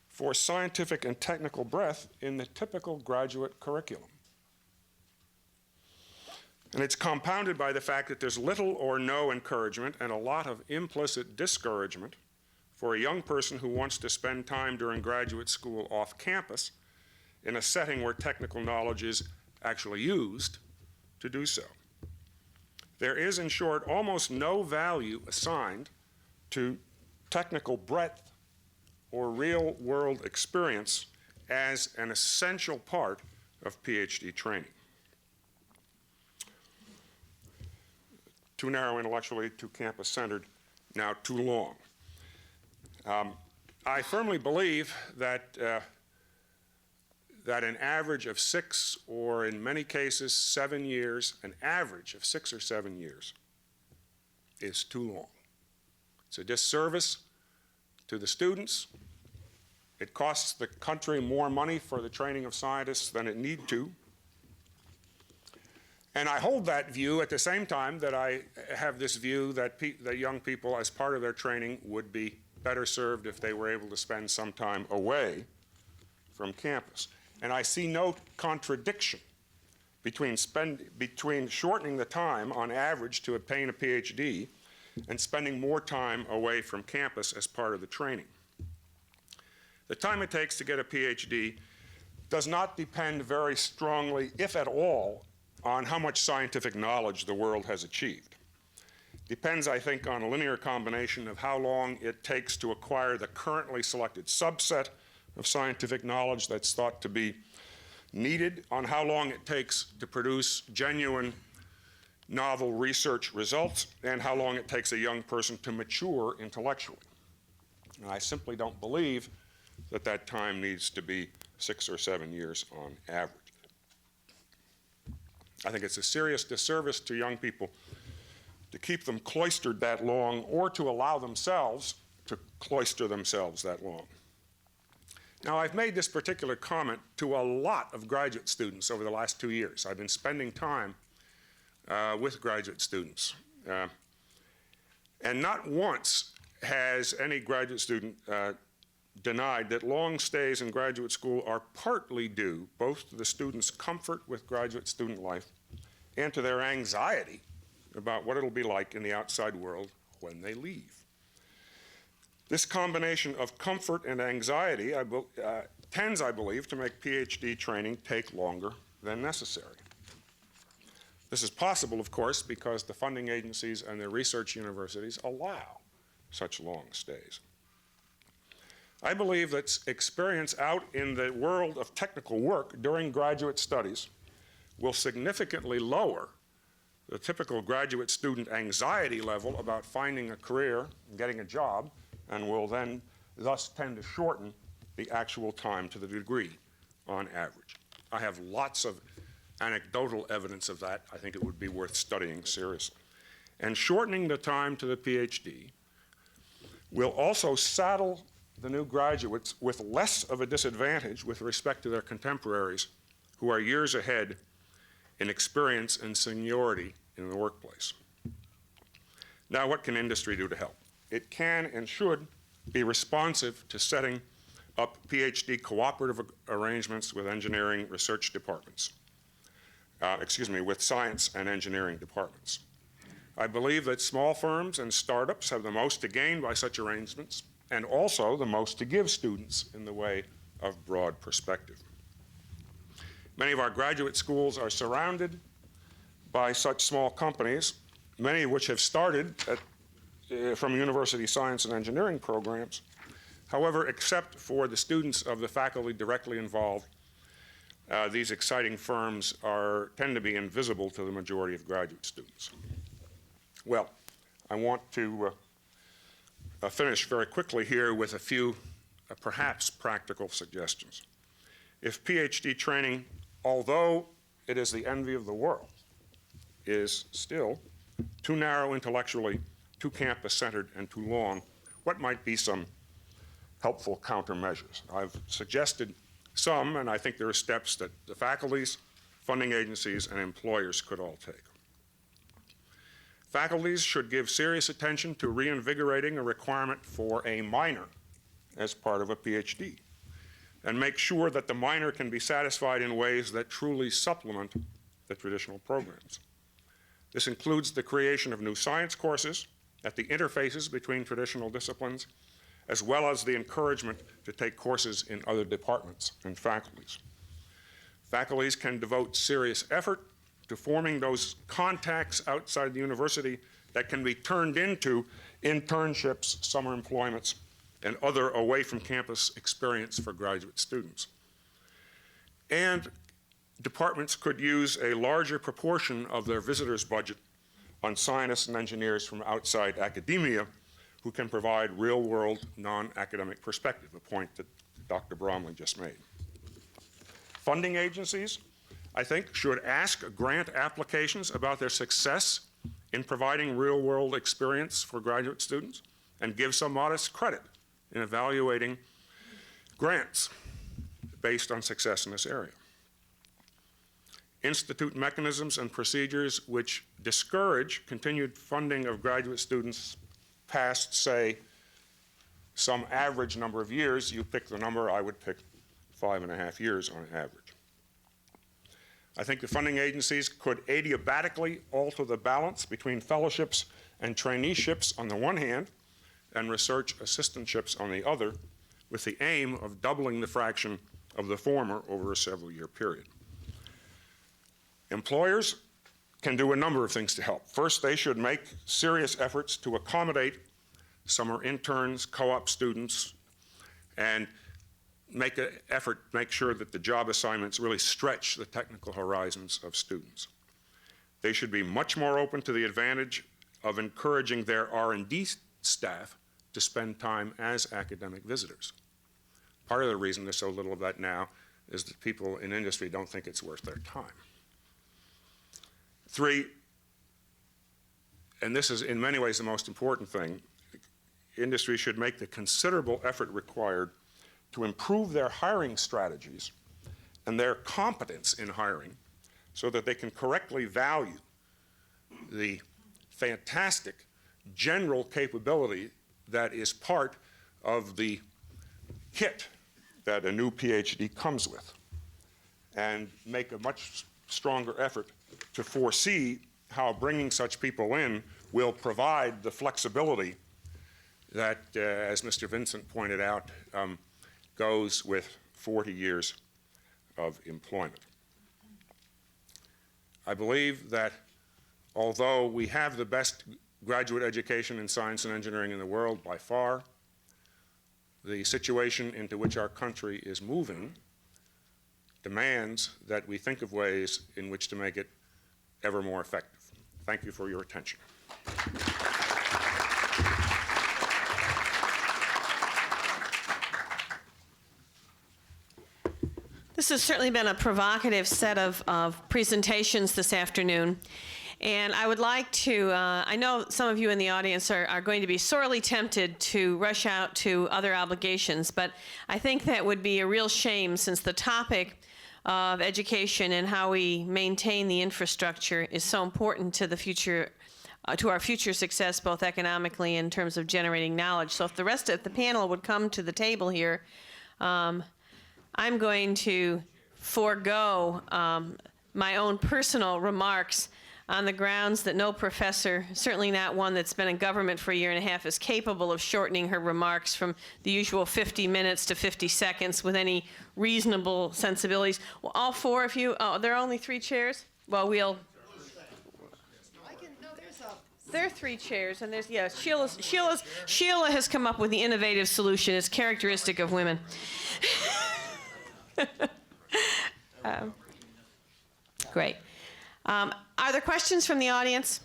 for scientific and technical breadth in the typical graduate curriculum. And it's compounded by the fact that there's little or no encouragement and a lot of implicit discouragement for a young person who wants to spend time during graduate school off campus in a setting where technical knowledge is actually used to do so. there is, in short, almost no value assigned to technical breadth or real-world experience as an essential part of PhD training. Too narrow intellectually, too campus-centered, now too long. I firmly believe that that an average of 6, or in many cases 7 years, an average of 6 or 7 years is too long. It's a disservice to the students. It costs the country more money for the training of scientists than it need to. And I hold that view at the same time that I have this view that, that young people, as part of their training, would be better served if they were able to spend some time away from campus. And I see no contradiction between shortening the time on average to obtain a PhD and spending more time away from campus as part of the training. The time it takes to get a PhD does not depend very strongly, if at all, on how much scientific knowledge the world has achieved. Depends, I think, on a linear combination of how long it takes to acquire the currently selected subset of scientific knowledge that's thought to be needed, on how long it takes to produce genuine novel research results, and how long it takes a young person to mature intellectually. And I simply don't believe that that time needs to be 6 or 7 years on average. I think it's a serious disservice to young people to keep them cloistered that long, or to allow themselves to cloister themselves that long. Now, I've made this particular comment to a lot of graduate students over the last 2 years. I've been spending time with graduate students. And not once has any graduate student denied that long stays in graduate school are partly due both to the student's comfort with graduate student life and to their anxiety about what it'll be like in the outside world when they leave. This combination of comfort and anxiety tends, I believe, to make PhD training take longer than necessary. This is possible, of course, because the funding agencies and the research universities allow such long stays. I believe that experience out in the world of technical work during graduate studies will significantly lower the typical graduate student anxiety level about finding a career and getting a job, and will then thus tend to shorten the actual time to the degree on average. I have lots of anecdotal evidence of that. I think it would be worth studying seriously. And shortening the time to the PhD will also saddle the new graduates with less of a disadvantage with respect to their contemporaries who are years ahead in experience and seniority in the workplace. Now, what can industry do to help? It can and should be responsive to setting up PhD cooperative arrangements with engineering research departments, with science and engineering departments. I believe that small firms and startups have the most to gain by such arrangements, and also the most to give students in the way of broad perspective. Many of our graduate schools are surrounded by such small companies, many of which have started from university science and engineering programs. However, except for the students of the faculty directly involved, these exciting firms tend to be invisible to the majority of graduate students. Well, I want to finish very quickly here with a few perhaps practical suggestions. If PhD training, although it is the envy of the world, is still too narrow intellectually, too campus-centered, and too long, what might be some helpful countermeasures? I've suggested some, and I think there are steps that the faculties, funding agencies, and employers could all take. Faculties should give serious attention to reinvigorating a requirement for a minor as part of a PhD, and make sure that the minor can be satisfied in ways that truly supplement the traditional programs. This includes the creation of new science courses at the interfaces between traditional disciplines, as well as the encouragement to take courses in other departments and faculties. Faculties can devote serious effort to forming those contacts outside the university that can be turned into internships, summer employments, and other away-from-campus experience for graduate students. And departments could use a larger proportion of their visitors' budget on scientists and engineers from outside academia who can provide real-world, non-academic perspective, a point that Dr. Bromley just made. Funding agencies, I think, should ask grant applications about their success in providing real-world experience for graduate students and give some modest credit in evaluating grants based on success in this area. Institute mechanisms and procedures which discourage continued funding of graduate students past, say, some average number of years. You pick the number, I would pick 5.5 years on average. I think the funding agencies could adiabatically alter the balance between fellowships and traineeships on the one hand and research assistantships on the other, with the aim of doubling the fraction of the former over a several-year period. Employers can do a number of things to help. First, they should make serious efforts to accommodate summer interns, co-op students, and make an effort to make sure that the job assignments really stretch the technical horizons of students. They should be much more open to the advantage of encouraging their R&D staff to spend time as academic visitors. Part of the reason there's so little of that now is that people in industry don't think it's worth their time. 3, and this is in many ways the most important thing, industry should make the considerable effort required to improve their hiring strategies and their competence in hiring so that they can correctly value the fantastic general capability that is part of the kit that a new PhD comes with, and make a much stronger effort to foresee how bringing such people in will provide the flexibility that, as Mr. Vincent pointed out, goes with 40 years of employment. I believe that although we have the best graduate education in science and engineering in the world by far, the situation into which our country is moving demands that we think of ways in which to make it ever more effective. Thank you for your attention. This has certainly been a provocative set of presentations this afternoon. And I would like to, I know some of you in the audience are going to be sorely tempted to rush out to other obligations, but I think that would be a real shame, since the topic of education and how we maintain the infrastructure is so important to the future, to our future success, both economically and in terms of generating knowledge. So if the rest of the panel would come to the table here, I'm going to forego my own personal remarks on the grounds that no professor, certainly not one that's been in government for 1.5 years, is capable of shortening her remarks from the usual 50 minutes to 50 seconds with any reasonable sensibilities. Well, all 4 of you, oh, there are only 3 chairs? Well, we'll... There are 3 chairs, and there's, yeah, Sheila has come up with the innovative solution. It's characteristic of women. Great. Are there questions from the audience?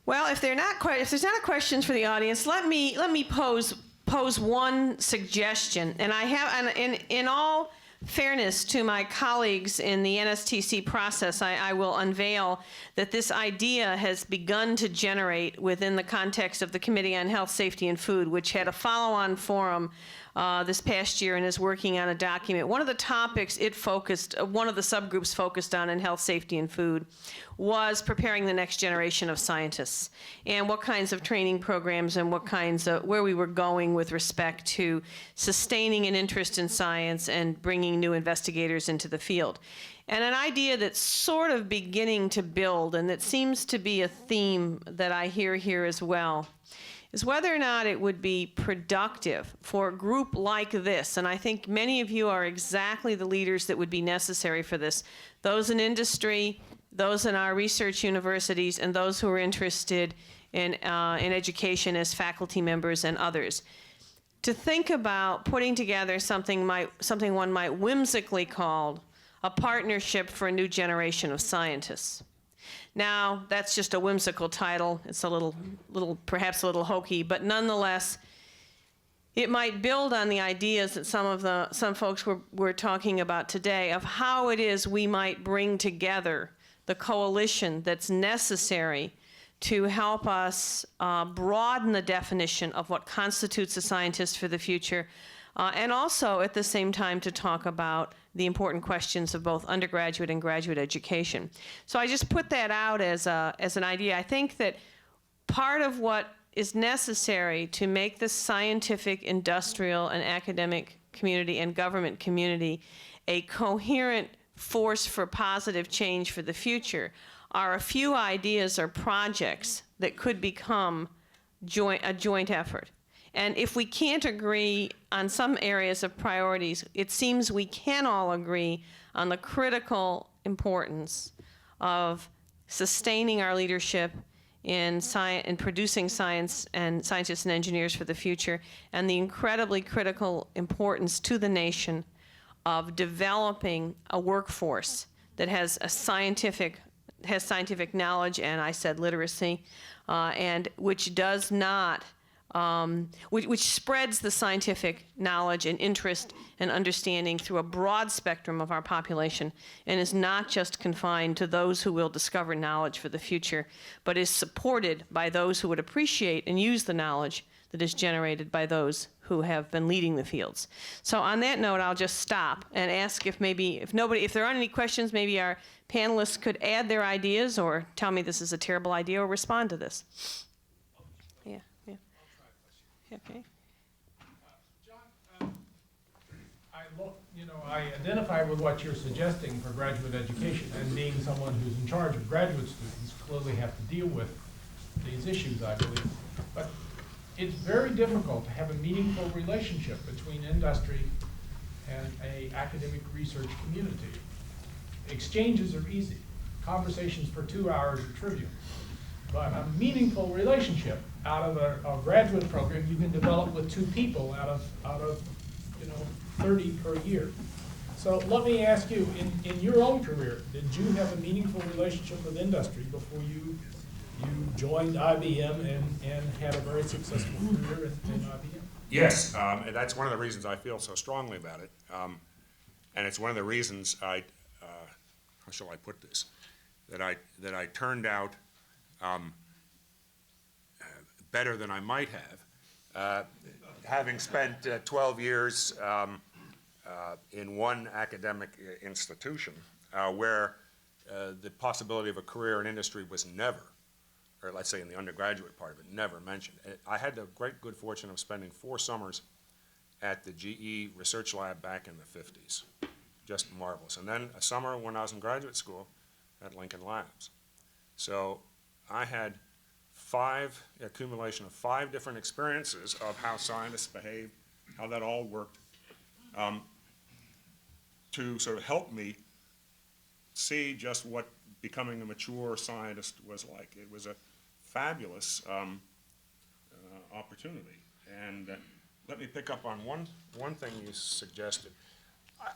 Well, if there's not questions for the audience, let me pose one suggestion. And I have, and in all fairness to my colleagues in the NSTC process, I will unveil that this idea has begun to generate within the context of the Committee on Health, Safety, and Food, which had a follow-on forum this past year and is working on a document. One of the topics one of the subgroups focused on in health, safety, and food was preparing the next generation of scientists, and what kinds of training programs and where we were going with respect to sustaining an interest in science and bringing new investigators into the field. And an idea that's sort of beginning to build, and that seems to be a theme that I hear here as well, is whether or not it would be productive for a group like this, and I think many of you are exactly the leaders that would be necessary for this, those in industry, those in our research universities, and those who are interested in education as faculty members and others, to think about putting together something one might whimsically call a partnership for a new generation of scientists. Now, that's just a whimsical title. It's a little, perhaps a little hokey, but nonetheless, it might build on the ideas that some folks were talking about today of how it is we might bring together the coalition that's necessary to help us broaden the definition of what constitutes a scientist for the future, and also at the same time to talk about the important questions of both undergraduate and graduate education. So I just put that out as an idea. I think that part of what is necessary to make the scientific, industrial, and academic community and government community a coherent force for positive change for the future are a few ideas or projects that could become a joint effort. And if we can't agree on some areas of priorities, it seems we can all agree on the critical importance of sustaining our leadership in producing science and scientists and engineers for the future, and the incredibly critical importance to the nation of developing a workforce that has scientific knowledge, and I said literacy, and which does not which spreads the scientific knowledge and interest and understanding through a broad spectrum of our population, and is not just confined to those who will discover knowledge for the future, but is supported by those who would appreciate and use the knowledge that is generated by those who have been leading the fields. So on that note, I'll just stop and ask if there aren't any questions, maybe our panelists could add their ideas or tell me this is a terrible idea or respond to this. Okay. John, I identify with what you're suggesting for graduate education, and being someone who's in charge of graduate students, clearly have to deal with these issues, I believe. But it's very difficult to have a meaningful relationship between industry and an academic research community. Exchanges are easy. Conversations for 2 hours are trivial. But a meaningful relationship out of a graduate program you can develop with 2 people out of 30 per year. So let me ask you, in your own career, did you have a meaningful relationship with industry before you joined IBM and had a very successful career in IBM? Yes, and that's one of the reasons I feel so strongly about it. And it's one of the reasons how shall I put this, that I turned out better than I might have, having spent 12 years in one academic institution where the possibility of a career in industry was never, or let's say in the undergraduate part of it, never mentioned. I had the great good fortune of spending 4 summers at the GE Research Lab back in the 50s. Just marvelous. And then a summer when I was in graduate school at Lincoln Labs. So I had accumulation of 5 different experiences of how scientists behave, how that all worked, to sort of help me see just what becoming a mature scientist was like. It was a fabulous opportunity. And let me pick up on one thing you suggested.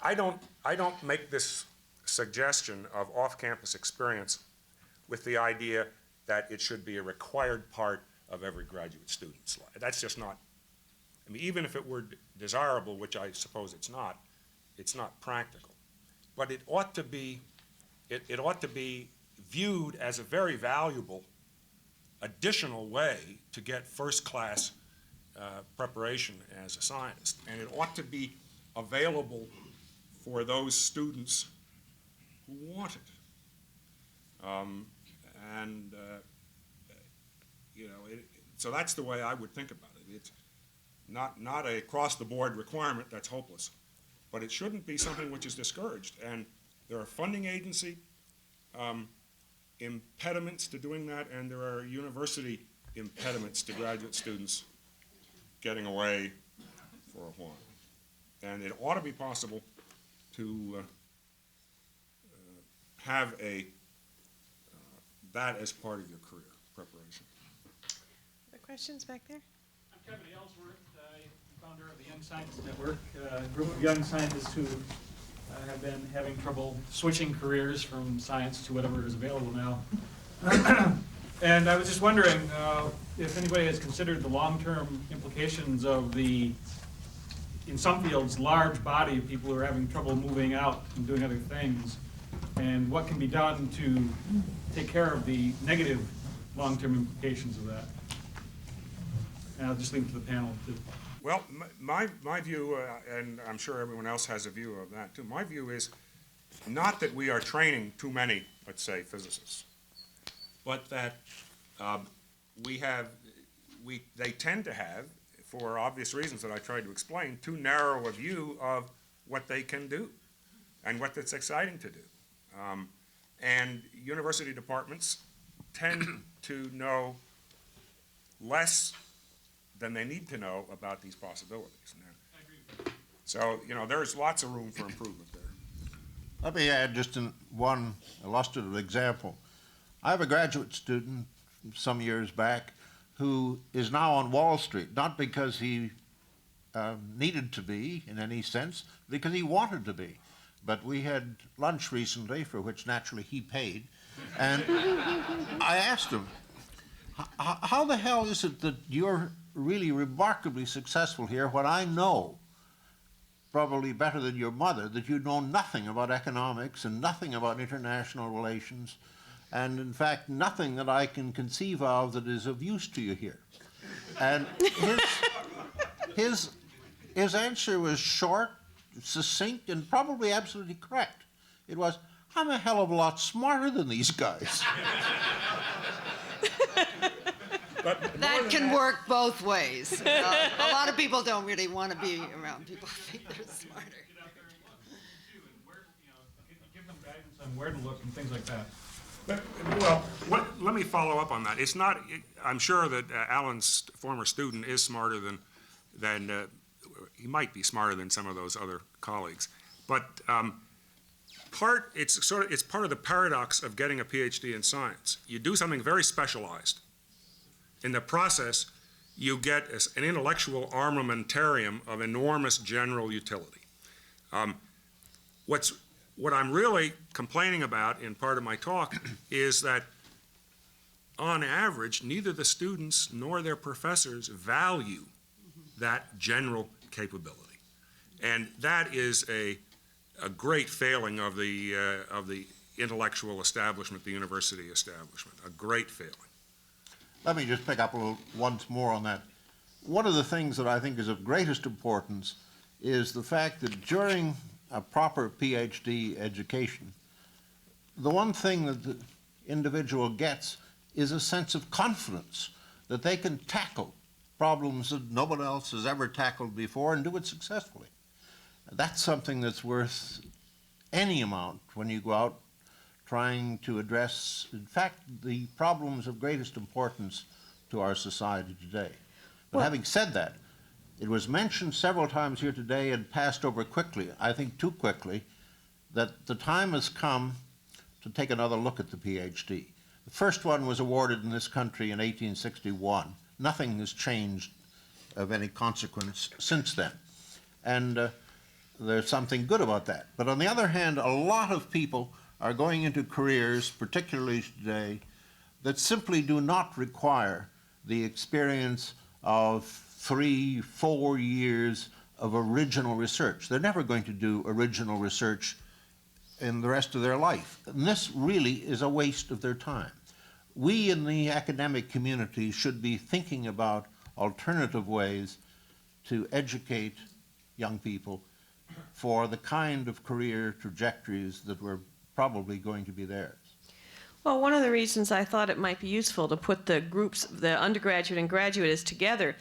I don't make this suggestion of off-campus experience with the idea that it should be a required part of every graduate student's life. That's just not, I mean, even if it were desirable, which I suppose it's not practical. But it ought to be, it ought to be viewed as a very valuable additional way to get first-class preparation as a scientist. And it ought to be available for those students who want it. So that's the way I would think about it. It's not a across-the-board requirement that's hopeless, but it shouldn't be something which is discouraged. And there are funding agency impediments to doing that, and there are university impediments to graduate students getting away for a while. And it ought to be possible to have that as part of your career preparation. The questions back there? I'm Kevin Aylesworth, founder of the Young Scientists Network, a group of young scientists who have been having trouble switching careers from science to whatever is available now. And I was just wondering if anybody has considered the long-term implications of the, in some fields, large body of people who are having trouble moving out and doing other things, and what can be done to take care of the negative long-term implications of that. And I'll just leave it to the panel to. Well, my view, and I'm sure everyone else has a view of that too, my view is not that we are training too many, let's say, physicists, but that they tend to have, for obvious reasons that I tried to explain, too narrow a view of what they can do and what it's exciting to do. And university departments tend to know less than they need to know about these possibilities. So, there's lots of room for improvement there. Let me add just one illustrative example. I have a graduate student some years back who is now on Wall Street, not because he needed to be in any sense, because he wanted to be. But we had lunch recently, for which naturally he paid, and I asked him, how the hell is it that you're really remarkably successful here when I know, probably better than your mother, that you know nothing about economics and nothing about international relations, and in fact nothing that I can conceive of that is of use to you here? And his answer was short, succinct, and probably absolutely correct. It was, I'm a hell of a lot smarter than these guys. That can work both ways. A lot of people don't really want to be around people who think they're smarter. Get out there and look, too, and where, give them guidance on where to look and things like that. Let me follow up on that. It's not, I'm sure that Alan's former student is smarter than he might be smarter than some of those other colleagues. But it's part of the paradox of getting a PhD in science. You do something very specialized. In the process, you get an intellectual armamentarium of enormous general utility. What I'm really complaining about in part of my talk is that, on average, neither the students nor their professors value that general capability. And that is a great failing of the intellectual establishment, the university establishment, a great failing. Let me just pick up once more on that. One of the things that I think is of greatest importance is the fact that during a proper PhD education, the one thing that the individual gets is a sense of confidence that they can tackle problems that nobody else has ever tackled before and do it successfully. That's something that's worth any amount when you go out trying to address, in fact, the problems of greatest importance to our society today. But having said that, it was mentioned several times here today and passed over quickly, I think too quickly, that the time has come to take another look at the PhD. The first one was awarded in this country in 1861. Nothing has changed of any consequence since then. And there's something good about that. But on the other hand, a lot of people are going into careers, particularly today, that simply do not require the experience of 3-4 years of original research. They're never going to do original research in the rest of their life. And this really is a waste of their time. We in the academic community should be thinking about alternative ways to educate young people for the kind of career trajectories that were probably going to be theirs. Well, one of the reasons I thought it might be useful to put the groups, the undergraduate and graduate, together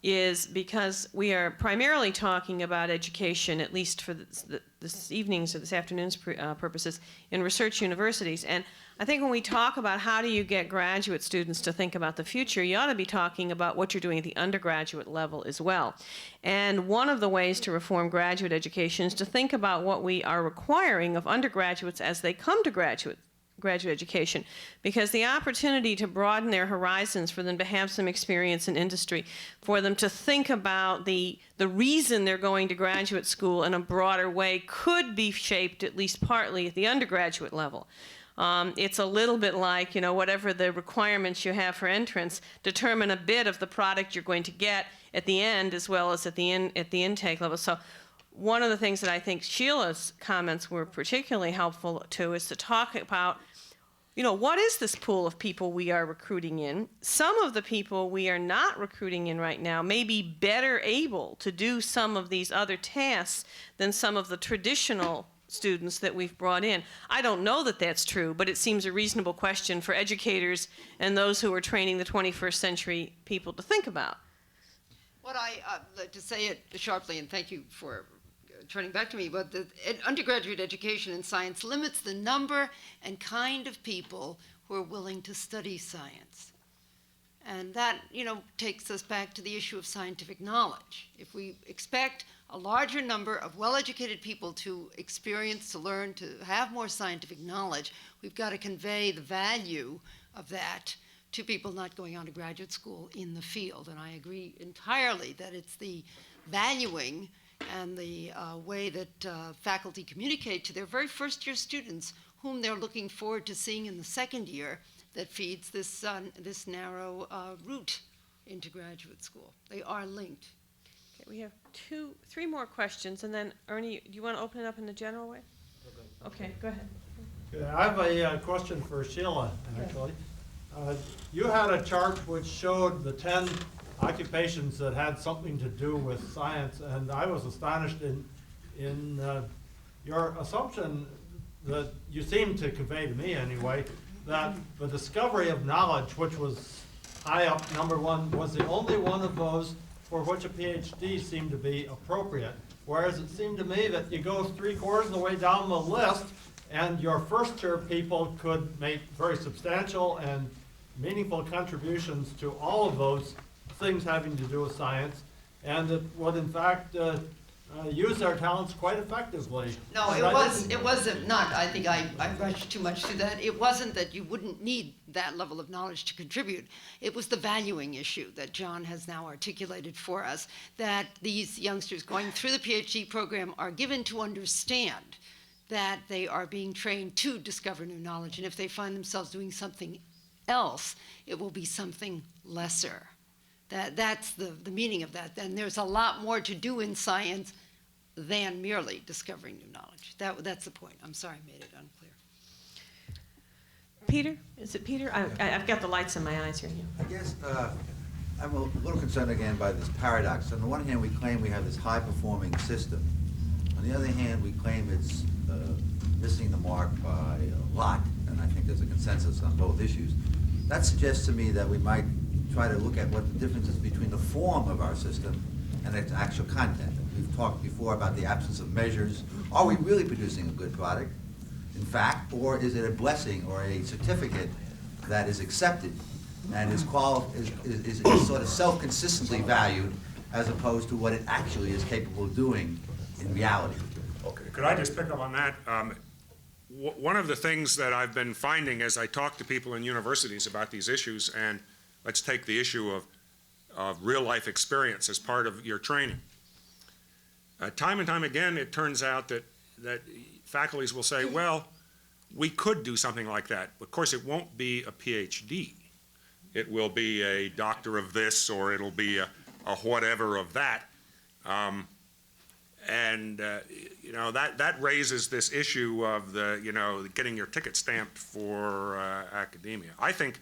is because we are primarily talking about education, at least for this evening's or this afternoon's purposes, in research universities. And I think when we talk about how do you get graduate students to think about the future, you ought to be talking about what you're doing at the undergraduate level as well. And one of the ways to reform graduate education is to think about what we are requiring of undergraduates as they come to graduate education, because the opportunity to broaden their horizons, for them to have some experience in industry, for them to think about the reason they're going to graduate school in a broader way could be shaped at least partly at the undergraduate level. It's a little bit like, whatever the requirements you have for entrance determine a bit of the product you're going to get at the end as well as at the intake level. So one of the things that I think Sheila's comments were particularly helpful to is to talk about, what is this pool of people we are recruiting in? Some of the people we are not recruiting in right now may be better able to do some of these other tasks than some of the traditional students that we've brought in. I don't know that that's true, but it seems a reasonable question for educators and those who are training the 21st century people to think about. What I like to say it sharply, and thank you for turning back to me, but the undergraduate education in science limits the number and kind of people who are willing to study science. And that, takes us back to the issue of scientific knowledge. If we expect a larger number of well-educated people to experience, to learn, to have more scientific knowledge, we've got to convey the value of that to people not going on to graduate school in the field. And I agree entirely that it's the valuing and the way that faculty communicate to their very first-year students, whom they're looking forward to seeing in the second year, that feeds this narrow route into graduate school. They are linked. Okay, we have three more questions, and then Ernie, do you want to open it up in the general way? Okay, go ahead. Yeah, I have a question for Sheila, actually. You had a chart which showed the 10 occupations that had something to do with science, and I was astonished in your assumption that you seemed to convey to me anyway, that the discovery of knowledge, which was high up, number one, was the only one of those for which a PhD seemed to be appropriate. Whereas it seemed to me that you go 3/4 of the way down the list, and your first-year people could make very substantial and meaningful contributions to all of those things having to do with science, and it would in fact use their talents quite effectively. No, it wasn't not, I think I rushed too much through that. It wasn't that you wouldn't need that level of knowledge to contribute. It was the valuing issue that John has now articulated for us, that these youngsters going through the PhD program are given to understand that they are being trained to discover new knowledge, and if they find themselves doing something else, it will be something lesser. That's the meaning of that. And there's a lot more to do in science than merely discovering new knowledge. That's the point. I'm sorry I made it unclear. Peter? Is it Peter? I've got the lights in my eyes here. I guess I'm a little concerned again by this paradox. On the one hand, we claim we have this high-performing system. On the other hand, we claim it's missing the mark by a lot, and I think there's a consensus on both issues. That suggests to me that we might try to look at what the difference is between the form of our system and its actual content. We've talked before about the absence of measures. Are we really producing a good product, in fact, or is it a blessing or a certificate that is accepted and is sort of self-consistently valued as opposed to what it actually is capable of doing in reality? Okay, could I just pick up on that? One of the things that I've been finding as I talk to people in universities about these issues, and let's take the issue of real-life experience as part of your training. Time and time again, it turns out that faculties will say, well, we could do something like that. Of course, it won't be a PhD. It will be a doctor of this, or it'll be a whatever of that. That raises this issue of getting your ticket stamped for academia. I think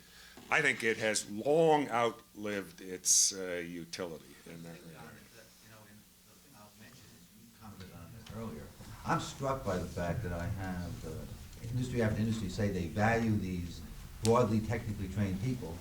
it has long outlived its utility in that regard. I'll mention it, you commented on this earlier. I'm struck by the fact that I have industry after industry say they value these broadly technically trained people,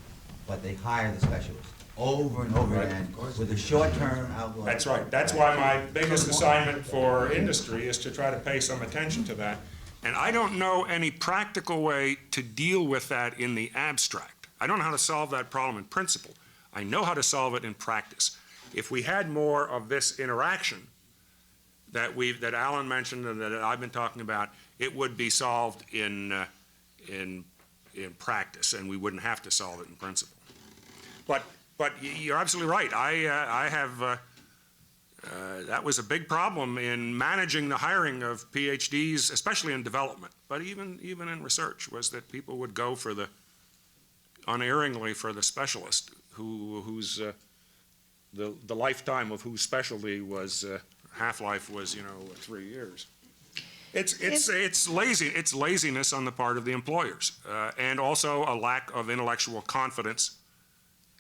but they hire the specialists over and over again with a short-term outlook. That's right. That's why my biggest assignment for industry is to try to pay some attention to that. And I don't know any practical way to deal with that in the abstract. I don't know how to solve that problem in principle. I know how to solve it in practice. If we had more of this interaction that Alan mentioned and that I've been talking about, it would be solved in practice, and we wouldn't have to solve it in principle. But you're absolutely right. I have that was a big problem in managing the hiring of PhDs, especially in development, but even in research, was that people would go for unerringly for the specialist whose the lifetime of whose specialty was half-life was 3 years. It's laziness on the part of the employers, and also a lack of intellectual confidence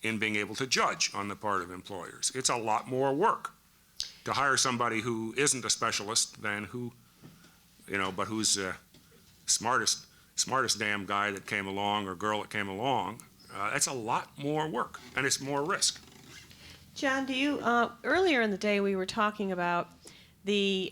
in being able to judge on the part of employers. It's a lot more work to hire somebody who isn't a specialist than but who's smartest damn guy that came along or girl that came along. That's a lot more work, and it's more risk. John, do you earlier in the day we were talking about the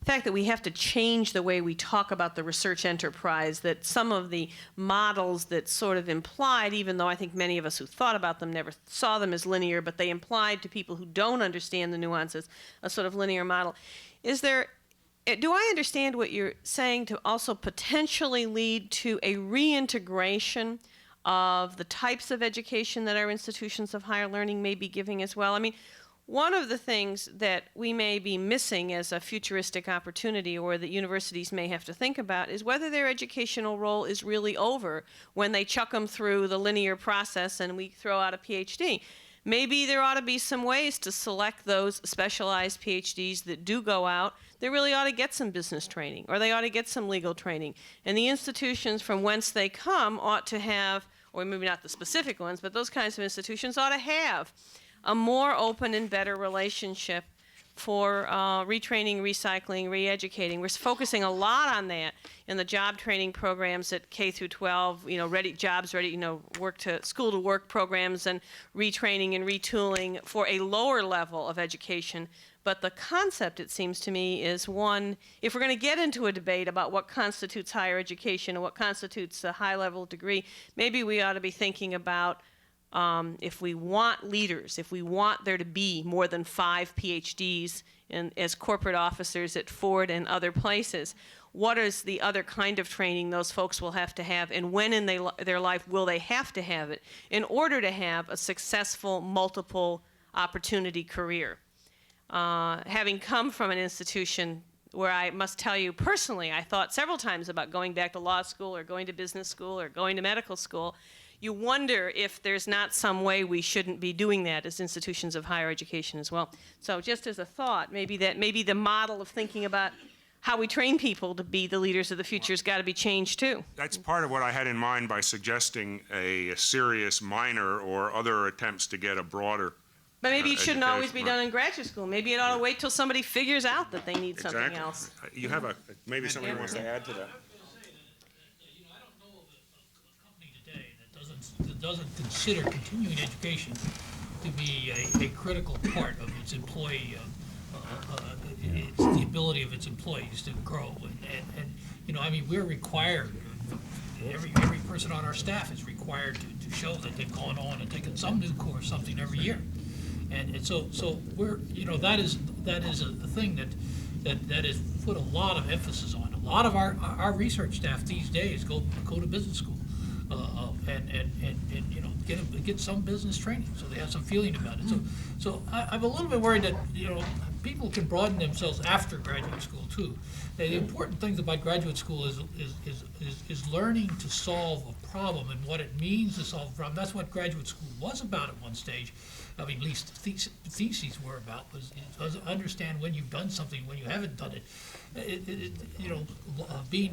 fact that we have to change the way we talk about the research enterprise, that some of the models that sort of implied, even though I think many of us who thought about them never saw them as linear, but they implied to people who don't understand the nuances a sort of linear model. Do I understand what you're saying to also potentially lead to a reintegration of the types of education that our institutions of higher learning may be giving as well? I mean, one of the things that we may be missing as a futuristic opportunity, or that universities may have to think about, is whether their educational role is really over when they chuck them through the linear process and we throw out a PhD. Maybe there ought to be some ways to select those specialized PhDs that do go out. They really ought to get some business training, or they ought to get some legal training. And the institutions from whence they come ought to have, or maybe not the specific ones, but those kinds of institutions ought to have a more open and better relationship for retraining, recycling, re-educating. We're focusing a lot on that in the job training programs at K through 12, school to work programs, and retraining and retooling for a lower level of education. But the concept, it seems to me, is one, if we're going to get into a debate about what constitutes higher education and what constitutes a high-level degree, maybe we ought to be thinking about if we want leaders, if we want there to be more than 5 PhDs as corporate officers at Ford and other places, what is the other kind of training those folks will have to have, and when in their life will they have to have it in order to have a successful multiple opportunity career? Having come from an institution where I must tell you personally, I thought several times about going back to law school or going to business school or going to medical school, you wonder if there's not some way we shouldn't be doing that as institutions of higher education as well. So just as a thought, maybe the model of thinking about how we train people to be the leaders of the future has got to be changed too. That's part of what I had in mind by suggesting a serious minor or other attempts to get a broader But maybe it shouldn't always be education. done in graduate school. Maybe it ought to wait till somebody figures out that they need something Exactly. else. You have maybe somebody wants to add to that. That doesn't consider continuing education to be a critical part of its employee, it's the ability of its employees to grow. And we're required, every person on our staff is required to show that they've gone on and taken some new course, something every year. And so we're, that is a thing that is put a lot of emphasis on. A lot of our research staff these days go to business school. And get some business training, so they have some feeling about it. So I'm a little bit worried that people can broaden themselves after graduate school too. The important things about graduate school is learning to solve a problem and what it means to solve a problem. That's what graduate school was about at one stage. I mean, at least theses were about was understand when you've done something, when you haven't done it.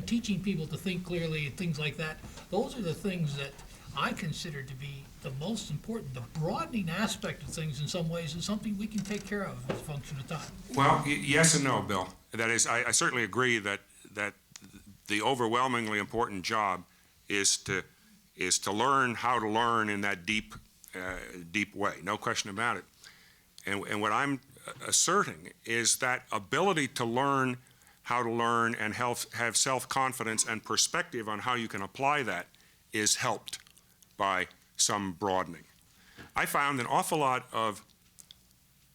Teaching people to think clearly and things like that. Those are the things that I consider to be the most important. The broadening aspect of things in some ways is something we can take care of as a function of time. Well, yes and no, Bill. That is, I certainly agree that the overwhelmingly important job is to is to learn how to learn in that deep way, no question about it. And what I'm asserting is that ability to learn how to learn and have self-confidence and perspective on how you can apply that is helped by some broadening. I found an awful lot of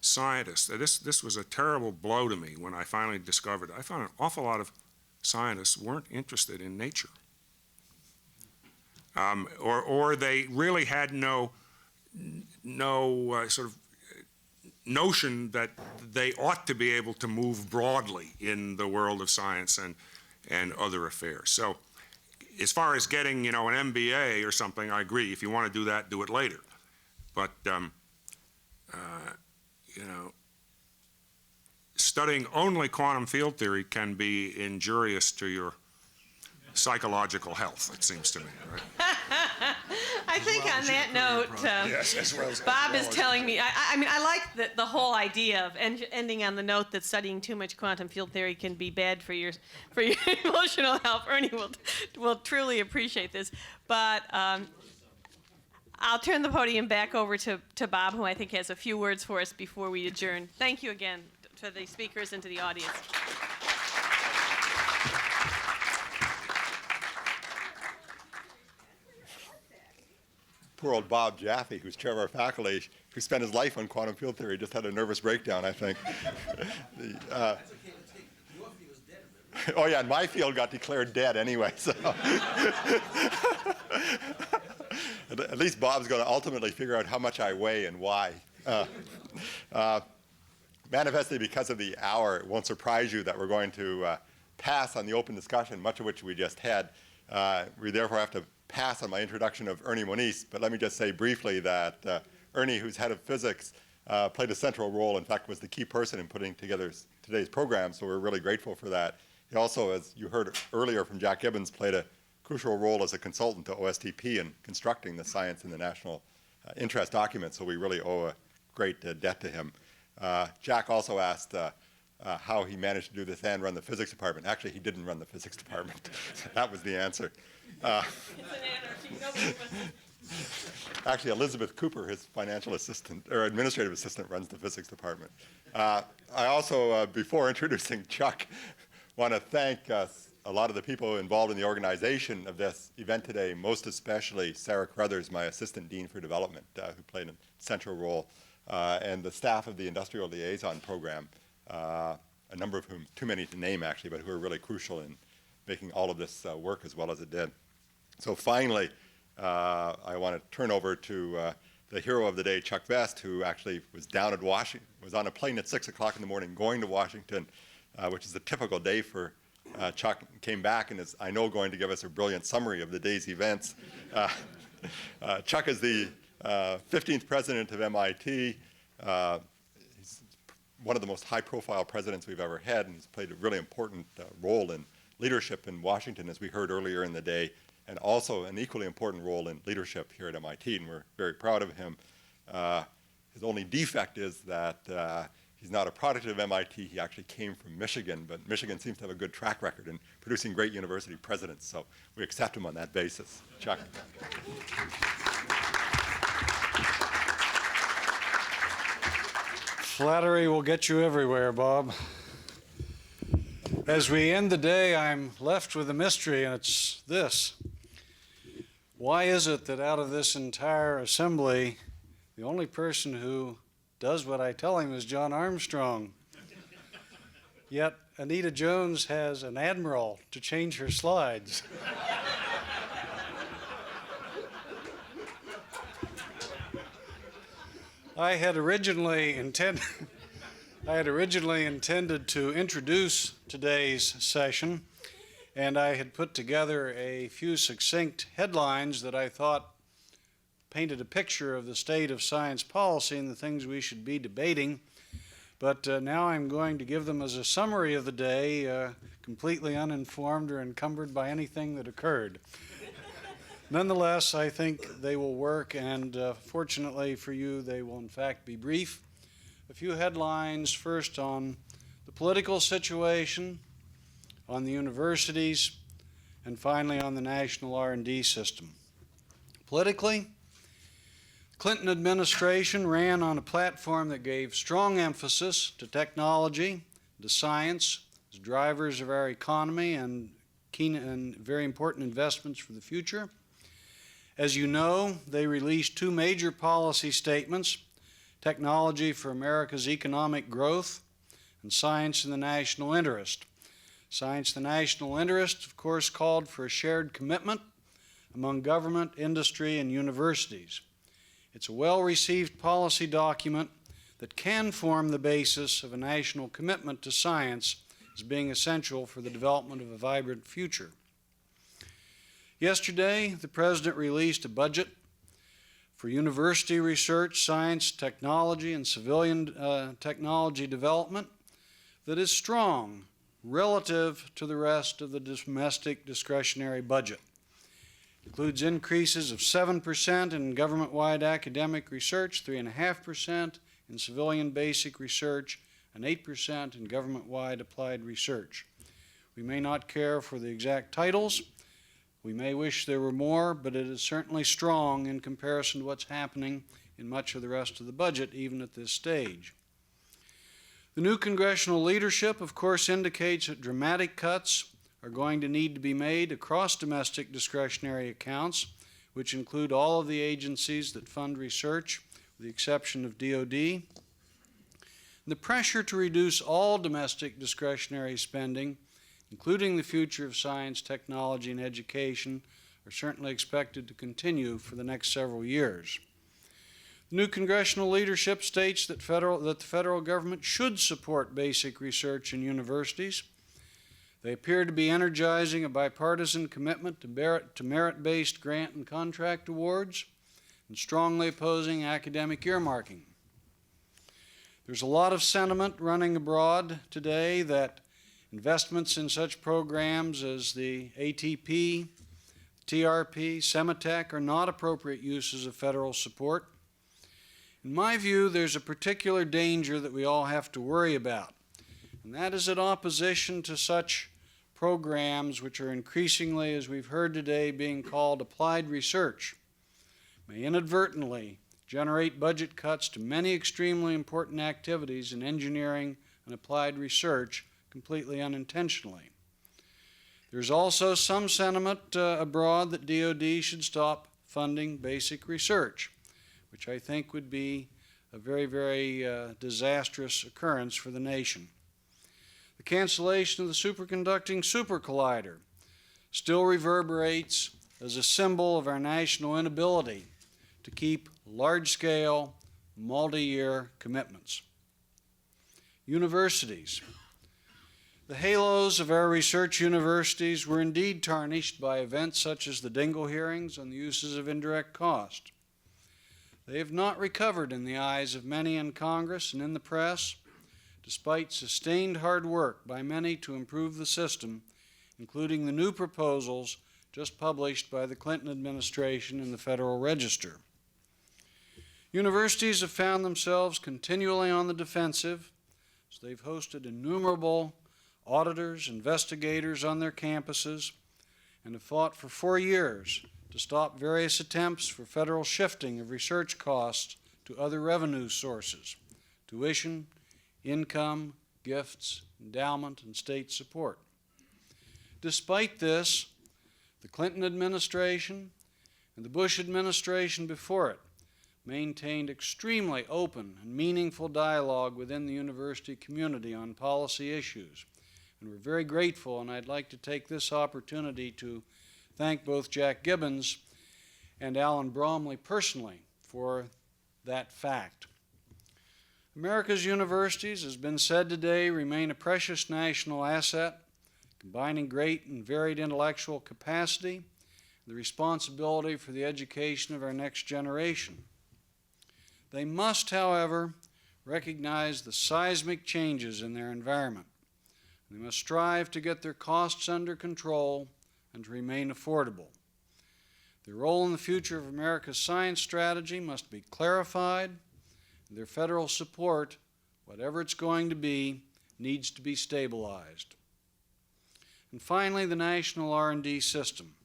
scientists, this was a terrible blow to me when I finally discovered it. I found an awful lot of scientists weren't interested in nature. Or they really had no sort of notion that they ought to be able to move broadly in the world of science and other affairs. So as far as getting, an MBA or something, I agree. If you want to do that, do it later. But, studying only quantum field theory can be injurious to your psychological health, it seems to me. Right? I think on that note, Yes, as well as Bob is telling me, I mean, I like the whole idea of ending on the note that studying too much quantum field theory can be bad for your emotional health. Ernie will truly appreciate this. But I'll turn the podium back over to Bob, who I think has a few words for us before we adjourn. Thank you again to the speakers and to the audience. Poor old Bob Jaffe, who's chair of our faculty, who spent his life on quantum field theory, just had a nervous breakdown, I think. Oh yeah, and my field got declared dead anyway, so. At least Bob's going to ultimately figure out how much I weigh and why. Manifestly, because of the hour, it won't surprise you that we're going to pass on the open discussion, much of which we just had. We therefore have to pass on my introduction of Ernie Moniz, but let me just say briefly that Ernie, who's head of physics, played a central role, in fact, was the key person in putting together today's program, so we're really grateful for that. He also, as you heard earlier from Jack Gibbons, played a crucial role as a consultant to OSTP in constructing the science in the national interest document, so we really owe a great debt to him. Jack also asked how he managed to do this and run the physics department. Actually, he didn't run the physics department. That was the answer. It's an anarchy. Nobody was. Actually, Elizabeth Cooper, his financial assistant, or administrative assistant, runs the physics department. I also, before introducing Chuck, want to thank a lot of the people involved in the organization of this event today, most especially Sarah Carruthers, my assistant dean for development, who played a central role, and the staff of the Industrial Liaison Program, a number of whom, too many to name actually, but who are really crucial in making all of this work as well as it did. So finally, I want to turn over to the hero of the day, Chuck Vest, who actually was down at Washington, was on a plane at 6 o'clock in the morning going to Washington, which is a typical day for Chuck, came back and is, I know, going to give us a brilliant summary of the day's events. Chuck is the 15th president of MIT. He's one of the most high-profile presidents we've ever had, and he's played a really important role in leadership in Washington, as we heard earlier in the day, and also an equally important role in leadership here at MIT, and we're very proud of him. His only defect is that he's not a product of MIT. He actually came from Michigan, but Michigan seems to have a good track record in producing great university presidents, so we accept him on that basis. Chuck. Flattery will get you everywhere, Bob. As we end the day, I'm left with a mystery, and it's this. Why is it that out of this entire assembly, the only person who does what I tell him is John Armstrong? Yet Anita Jones has an admiral to change her slides. I had originally intended to introduce today's session, and I had put together a few succinct headlines that I thought painted a picture of the state of science policy and the things we should be debating. But now I'm going to give them as a summary of the day, completely uninformed or encumbered by anything that occurred. Nonetheless, I think they will work, and fortunately for you, they will in fact be brief. A few headlines first on the political situation, on the universities, and finally on the national R&D system. Politically, the Clinton administration ran on a platform that gave strong emphasis to technology, to science, as drivers of our economy and key and very important investments for the future. As you know, they released two major policy statements: Technology for America's Economic Growth and Science in the National Interest. Science in the National Interest, of course, called for a shared commitment among government, industry, and universities. It's a well-received policy document that can form the basis of a national commitment to science as being essential for the development of a vibrant future. Yesterday, the President released a budget for university research, science, technology, and civilian technology development that is strong relative to the rest of the domestic discretionary budget. It includes increases of 7% in government-wide academic research, 3.5% in civilian basic research, and 8% in government-wide applied research. We may not care for the exact titles. We may wish there were more, but it is certainly strong in comparison to what's happening in much of the rest of the budget, even at this stage. The new congressional leadership, of course, indicates that dramatic cuts are going to need to be made across domestic discretionary accounts, which include all of the agencies that fund research, with the exception of DoD. The pressure to reduce all domestic discretionary spending, including the future of science, technology, and education, are certainly expected to continue for the next several years. The new congressional leadership states that the federal government should support basic research in universities. They appear to be energizing a bipartisan commitment to merit-based grant and contract awards and strongly opposing academic earmarking. There's a lot of sentiment running abroad today that investments in such programs as the ATP, TRP, Sematech are not appropriate uses of federal support. In my view, there's a particular danger that we all have to worry about, and that is that opposition to such programs, which are increasingly, as we've heard today, being called applied research, may inadvertently generate budget cuts to many extremely important activities in engineering and applied research completely unintentionally. There's also some sentiment abroad that DoD should stop funding basic research, which I think would be a very, very disastrous occurrence for the nation. The cancellation of the superconducting super collider still reverberates as a symbol of our national inability to keep large-scale, multi-year commitments. Universities. The halos of our research universities were indeed tarnished by events such as the Dingell hearings on the uses of indirect cost. They have not recovered in the eyes of many in Congress and in the press, despite sustained hard work by many to improve the system, including the new proposals just published by the Clinton administration in the Federal Register. Universities have found themselves continually on the defensive, as they've hosted innumerable auditors, investigators on their campuses, and have fought for 4 years to stop various attempts for federal shifting of research costs to other revenue sources, tuition, income, gifts, endowment, and state support. Despite this, the Clinton administration and the Bush administration before it maintained extremely open and meaningful dialogue within the university community on policy issues. And we're very grateful, and I'd like to take this opportunity to thank both Jack Gibbons and Alan Bromley personally for that fact. America's universities, as has been said today, remain a precious national asset, combining great and varied intellectual capacity and the responsibility for the education of our next generation. They must, however, recognize the seismic changes in their environment. They must strive to get their costs under control and to remain affordable. Their role in the future of America's science strategy must be clarified, and their federal support, whatever it's going to be, needs to be stabilized. And finally, the national R&D system.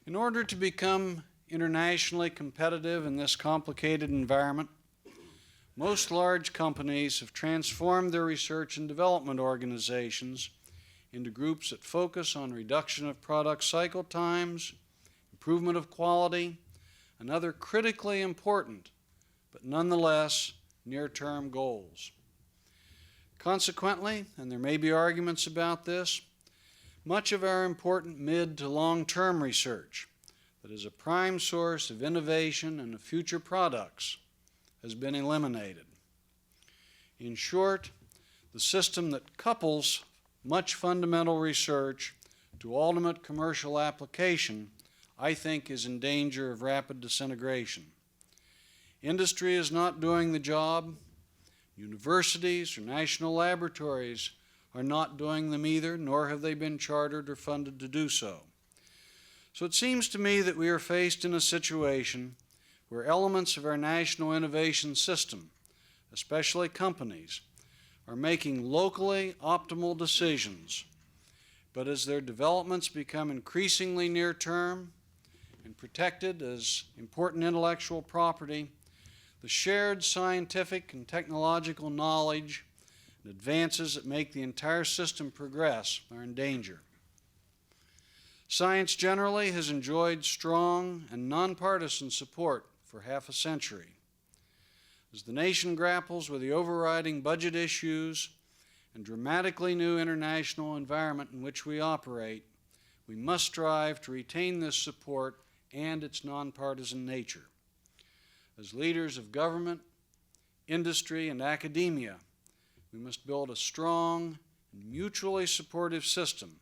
In order to become internationally competitive in this complicated environment, most large companies have transformed their research and development organizations into groups that focus on reduction of product cycle times, improvement of quality, and other critically important, but nonetheless near-term goals. Consequently, and there may be arguments about this, much of our important mid to long-term research that is a prime source of innovation and of future products has been eliminated. In short, the system that couples much fundamental research to ultimate commercial application, I think, is in danger of rapid disintegration. Industry is not doing the job. Universities or national laboratories are not doing them either, nor have they been chartered or funded to do so. So it seems to me that we are faced in a situation where elements of our national innovation system, especially companies, are making locally optimal decisions, but as their developments become increasingly near-term and protected as important intellectual property, the shared scientific and technological knowledge and advances that make the entire system progress are in danger. Science generally has enjoyed strong and nonpartisan support for half a century. As the nation grapples with the overriding budget issues and dramatically new international environment in which we operate, we must strive to retain this support and its nonpartisan nature. As leaders of government, industry, and academia, we must build a strong and mutually supportive system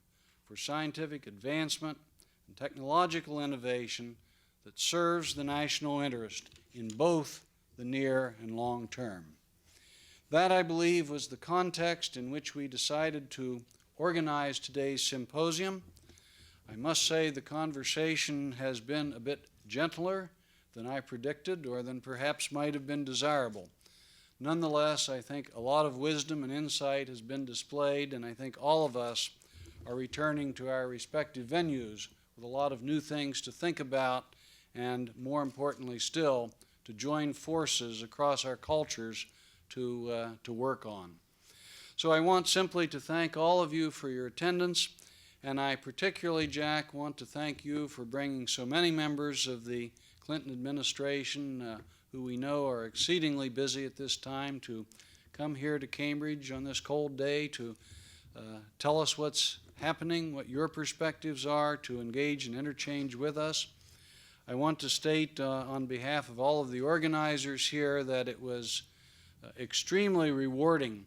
for scientific advancement and technological innovation that serves the national interest in both the near and long term. That, I believe, was the context in which we decided to organize today's symposium. I must say the conversation has been a bit gentler than I predicted or than perhaps might have been desirable. Nonetheless, I think a lot of wisdom and insight has been displayed, and I think all of us are returning to our respective venues with a lot of new things to think about and, more importantly still, to join forces across our cultures to work on. So I want simply to thank all of you for your attendance, and I particularly, Jack, want to thank you for bringing so many members of the Clinton administration who we know are exceedingly busy at this time to come here to Cambridge on this cold day to tell us what's happening, what your perspectives are, to engage and interchange with us. I want to state on behalf of all of the organizers here that it was extremely rewarding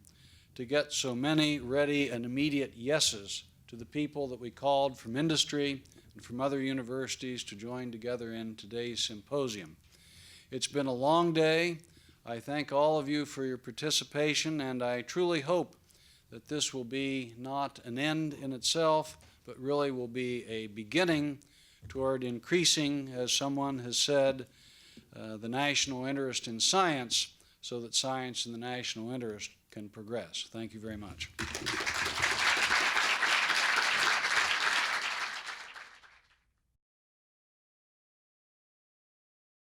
to get so many ready and immediate yeses to the people that we called from industry and from other universities to join together in today's symposium. It's been a long day. I thank all of you for your participation, and I truly hope that this will be not an end in itself, but really will be a beginning toward increasing, as someone has said, the national interest in science so that science and the national interest can progress. Thank you very much.